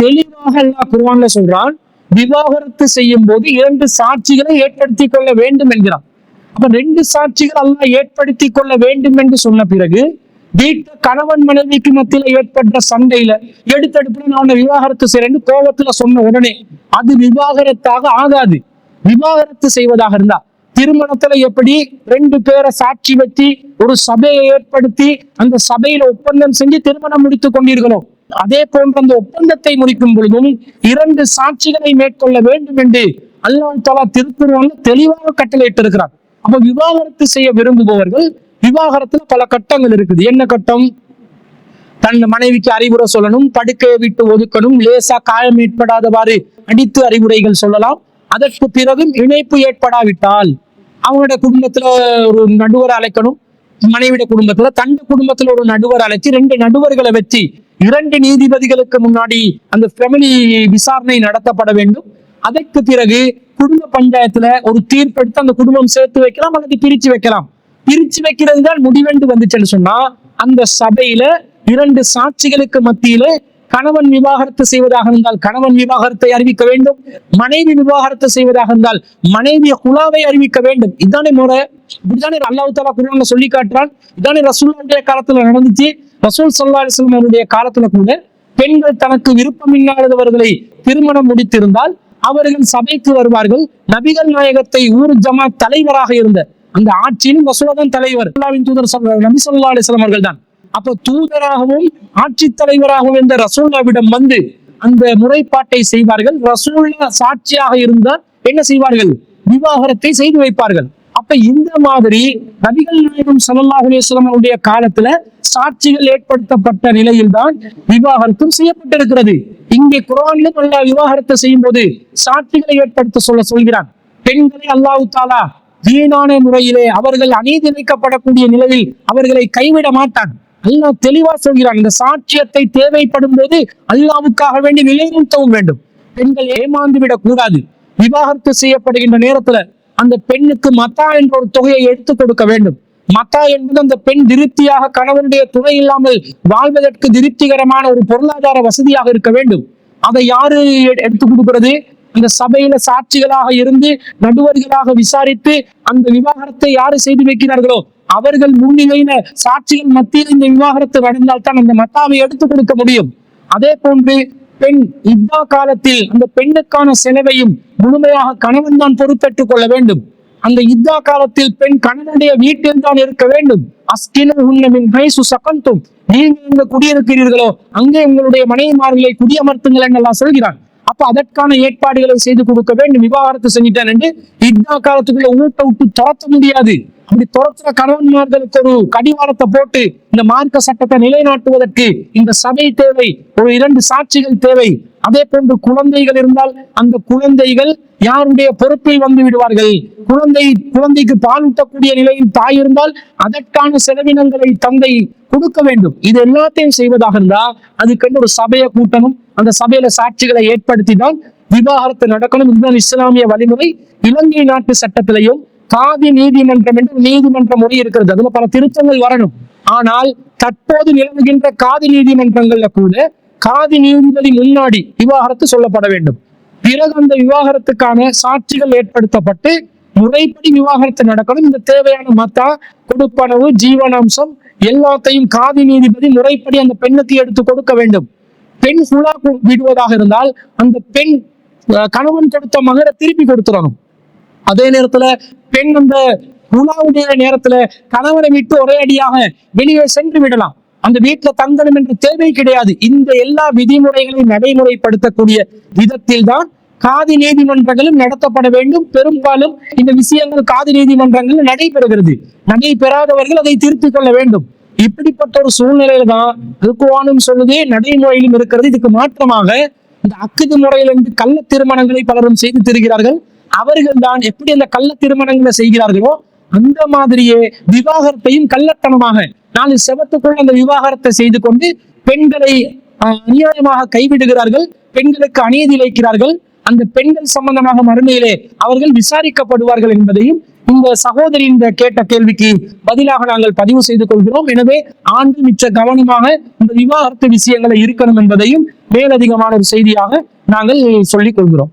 S2: தெளிவாக அல்லாஹ் குர்ஆன்ல சொல்றான், விவாகரத்து செய்யும் போது 2 சாட்சிகளை ஏற்படுத்திக் கொள்ள வேண்டும் என்கிறான். அப்ப 2 சாட்சிகள் அல்லாஹ் ஏற்படுத்திக் கொள்ள வேண்டும் என்று சொன்ன பிறகு வீட்டு கணவன் மனைவிக்கு மத்தியில ஏற்பட்ட சண்டையில எடுத்தெடுப்புல நான் விவாகரத்து செய்யறேன்னு கோபத்துல சொன்ன உடனே அது விவாகரத்தாக ஆகாது. விவாகரத்து செய்வதாக இருந்தா திருமணத்துல எப்படி 2 பேரை சாட்சி வச்சு ஒரு சபையை ஏற்படுத்தி அந்த சபையில ஒப்பந்தம் செஞ்சு திருமணம் முடித்துக் கொண்டீர்களோ அதே போன்ற அந்த ஒப்பந்தத்தை முடிக்கும் பொழுதும் 2 சாட்சிகளை மேற்கொள்ள வேண்டும் என்று அல்லாஹ் தஆலா திருக்குர்ஆன்ல தெளிவாக கட்டளையிட்டு இருக்கிறார். அப்ப விவாகரத்து செய்ய விரும்புபவர்கள், விவாகரத்துல பல கட்டங்கள் இருக்குது. என்ன கட்டம்? தன் மனைவிக்கு அறிவுரை சொல்லணும், படுக்கையை விட்டு ஒதுக்கணும், லேசா காயம் ஏற்படாதவாறு அடித்து அறிவுரைகள் சொல்லலாம். அதற்கு பிறகும் இணைப்பு ஏற்படாவிட்டால் அவங்களோட குடும்பத்துல ஒரு நடுவர் அழைக்கணும், மனைவிட குடும்பத்துல தண்ட குடும்பத்துல ஒரு நடுவர் அழைச்சி 2 நடுவர்களை வச்சு 2 நீதிபதிகளுக்கு முன்னாடி அந்த ஃபேமிலி விசாரணை நடத்தப்பட வேண்டும். அதற்கு பிறகு குடும்ப பஞ்சாயத்துல ஒரு தீர்ப்பெடுத்து அந்த குடும்பம் சேர்த்து வைக்கலாம் அல்லது பிரிச்சு வைக்கலாம். பிரிச்சு வைக்கிறது தான் முடிவென்று வந்துச்சுன்னு சொன்னா அந்த சபையில 2 சாட்சிகளுக்கு மத்தியில கணவன் விவாகரத்து செய்வதாக இருந்தால் கணவன் விவாகரத்தை அறிவிக்க வேண்டும், மனைவி விவாகரத்து செய்வதாக இருந்தால் மனைவிய குலாவை அறிவிக்க வேண்டும். இதுதானே முறை. இப்படித்தானே அல்லாஹ் தஆலா குர்ஆன்ல சொல்லி காட்டுறான். இதுதானே ரசூலுடைய காலத்துல நடந்துச்சு. ரசூல் ஸல்லல்லாஹு அலைஹி வஸல்லம் அவருடைய காலத்துல கூட பெண்கள் தனக்கு விருப்பமில்லாதவர்களை திருமணம் முடித்திருந்தால் அவர்கள் சபைக்கு வருவார்கள். நபிகள் நாயகத்தை ஊர் ஜமாத் தலைவராக இருந்த அந்த ஆட்சியிலும் ரசூலுதான் தலைவர், அல்லாஹ்வின் தூதர் நபி ஸல்லல்லாஹு அலைஹி வஸல்லம் அவர்கள் தான். அப்ப தூதராகவும் ஆட்சி தலைவராகவும் இந்த ரசூலுல்லாவிடம் வந்து அந்த முறைப்பாட்டை செய்வார்கள். ரசூலுல்லாஹ் சாட்சியாக இருந்தால் என்ன செய்வார்கள்? விவாகரத்தை செய்து வைப்பார்கள். அப்ப இந்த மாதிரி நபிகள் நாயகம் ஸல்லல்லாஹு அலைஹி வஸல்லம் அவருடைய காலத்துல சாட்சிகள் ஏற்படுத்தப்பட்ட நிலையில் தான் விவாகரத்தும் செய்யப்பட்டிருக்கிறது. இங்கே குர்ஆன்ல அல்லாஹ் விவாகரத்தை செய்யும் போது சாட்சிகளை ஏற்படுத்த சொல்கிறான். பெண்களை அல்லாஹ் தஆலா வீணான முறையிலே அவர்கள் அநீதி இழைக்கப்படக்கூடிய நிலையில் அவர்களை கைவிட மாட்டான். அல்லாஹ் தெளிவா சொல்கிறான். இந்த சாட்சியத்தை தேவைப்படும் போது அல்லாஹ்வுக்காக வேண்டி நிலைநிறுத்தவும் வேண்டும். பெண்கள் ஏமாந்து விடக் கூடாது. விவாகரத்து செய்யப்படுகின்ற நேரத்துல அந்த பெண்ணுக்கு மத்தா என்ற ஒரு தொகையை எடுத்து கொடுக்க வேண்டும். மத்தா என்பது அந்த பெண் திருப்தியாக கணவனுடைய துணை இல்லாமல் வாழ்வதற்கு திருப்திகரமான ஒரு பொருளாதார வசதியாக இருக்க வேண்டும். அதை யாரு எடுத்து கொடுக்கிறது? அந்த சபையில சாட்சிகளாக இருந்து நடுவர்களாக விசாரித்து அந்த விவாகரத்தை யாரு செய்து வைக்கிறார்களோ அவர்கள் முன்னிலையில சாட்சிகள் மத்தியில் இந்த விவாகரத்து நடந்தால்தான் அந்த மத்தாவை எடுத்து கொடுக்க முடியும். அதே போன்று பெண் இத்தா காலத்தில் அந்த பெண்ணுக்கான செலவையும் முழுமையாக கணவன் தான் பொறுப்பேற்றுக் கொள்ள வேண்டும். அந்த இத்தா காலத்தில் பெண் கணவனுடைய வீட்டில் தான் இருக்க வேண்டும். நீங்க எங்க குடியிருக்கிறீர்களோ அங்கே உங்களுடைய மனைவிமார்களை குடியமர்த்துங்கள் என்றெல்லாம் சொல்கிறான். அப்ப அதற்கான ஏற்பாடுகளை செய்து கொடுக்க வேண்டும். விவாகரத்து செஞ்சிட்டேன் என்று இத்தா காலத்துக்குள்ள ஊட்ட விட்டு துரத்த முடியாது. அப்படி துரத்துற கணவன்மார்களுக்கு ஒரு கடிவாளத்தை போட்டு இந்த மார்க்க சட்டத்தை நிலைநாட்டுவதற்கு இந்த சபை தேவை, ஒரு 2 சாட்சிகள் தேவை. அதே போன்று குழந்தைகள் இருந்தால் அந்த குழந்தைகள் யாருடைய பொறுப்பில் வந்து விடுவார்கள். குழந்தைக்கு பால் ஊட்டக்கூடிய நிலையில் தாய் இருந்தால் அதற்கான செலவினங்களை தந்தை கொடுக்க வேண்டும். இது எல்லாத்தையும் செய்வதாக இருந்தால் அதுக்கென்று ஒரு சபையை கூட்டணும். அந்த சபையில சாட்சிகளை ஏற்படுத்தி தான் விவாகரத்து நடக்கணும். இதுதான் இஸ்லாமிய வழிமுறை. இலங்கை நாட்டு சட்டத்திலையும் காதி நீதிமன்றம் என்று நீதிமன்ற முறை இருக்கிறது. அதுல பல திருத்தங்கள் வரணும். ஆனால் தற்போது நிலவுகின்ற காதி நீதிமன்றங்கள்ல கூட காதி நீதிபதி முன்னாடி விவாகரத்து சொல்லப்பட வேண்டும். பிறகு அந்த விவாகரத்துக்கான சாட்சிகள் ஏற்படுத்தப்பட்டு முறைப்படி விவாகரத்து நடக்கணும். இந்த தேவையான மத்தா, கொடுப்பனவு, ஜீவனாம்சம் எல்லாத்தையும் காதி நீதிபதி முறைப்படி அந்த பெண்ணுக்கு எடுத்து கொடுக்க வேண்டும். பெண் சுழா விடுவதாக இருந்தால் அந்த பெண் கணவன் கொடுத்த மகரை திருப்பி கொடுத்துடணும். அதே நேரத்துல பெண் அந்த உலாவுடைய நேரத்துல கணவனை விட்டு ஒரே அடியாக வெளியே சென்று விடலாம். அந்த வீட்டுல தங்கணும் என்ற தேவை கிடையாது. இந்த எல்லா விதிமுறைகளையும் நடைமுறைப்படுத்தக்கூடிய விதத்தில் தான் காதி நீதிமன்றங்களும் நடத்தப்பட வேண்டும். பெரும்பாலும் இந்த விஷயங்கள் காதி நீதிமன்றங்கள் நடைபெறுகிறது. நடைபெறாதவர்கள் அதை திருத்திக் கொள்ள வேண்டும். இப்படிப்பட்ட ஒரு சூழ்நிலையில தான் குர்ஆனும் சொல்லுதே, நடைமுறையிலும் இருக்கிறது. இதுக்கு மாற்றமாக இந்த அக்குது முறையில் இருந்து கள்ள திருமணங்களை பலரும் செய்து திரிகிறார்கள். அவர்கள் தான் எப்படி அந்த கள்ள திருமணங்களை செய்கிறார்களோ அந்த மாதிரியே விவாகரத்தையும் கள்ளத்தனமாக 4 செவத்துக்குள் அந்த விவாகரத்தை செய்து கொண்டு பெண்களை அநியாயமாக கைவிடுகிறார்கள். பெண்களுக்கு அநீதி இழைக்கிறார்கள். அந்த பெண்கள் சம்பந்தமாக மறுமையிலே அவர்கள் விசாரிக்கப்படுவார்கள் என்பதையும் இந்த சகோதரி இந்த கேட்ட கேள்விக்கு பதிலாக நாங்கள் பதிவு செய்து கொள்கிறோம். எனவே ஆண்கள் மிச்ச கவனமாக இந்த விவாகரத்து விஷயங்களை இருக்கணும் என்பதையும் மேலதிகமான ஒரு செய்தியாக நாங்கள் சொல்லிக் கொள்கிறோம்.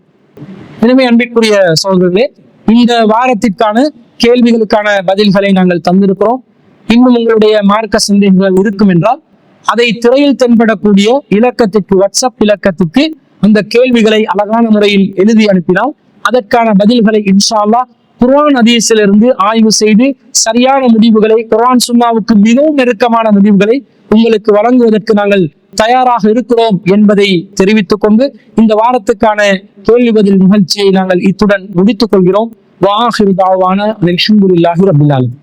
S2: எனவே அன்பிற்குரிய சகோதரர்களே, இந்த வாரத்திற்கான கேள்விகளுக்கான பதில்களை நாங்கள் தந்திருக்கிறோம். இன்னும் உங்களுடைய மார்க்க சந்தேகங்கள் இருக்கும் என்றால் அதை திரையில் தென்படக்கூடிய இலக்கத்திற்கு, வாட்ஸ்அப் இலக்கத்திற்கு அந்த கேள்விகளை அழகான முறையில் எழுதி அனுப்பினால் அதற்கான பதில்களை இன்ஷா அல்லாஹ் குர்ஆன் ஹதீஸிலிருந்து ஆய்வு செய்து சரியான முடிவுகளை, குர்ஆன் சுன்னாவுக்கு மிகவும் நெருக்கமான முடிவுகளை உங்களுக்கு வழங்குவதற்கு நாங்கள் தயாராக இருக்கிறோம் என்பதை தெரிவித்துக் கொண்டு இந்த வாரத்துக்கான கேள்வி பதில் நிகழ்ச்சியை நாங்கள் இத்துடன் முடித்துக் கொள்கிறோம். வாஹிரு தாவான அல்ஹம்துலில்லாஹி ரப்பில் ஆலமீன்.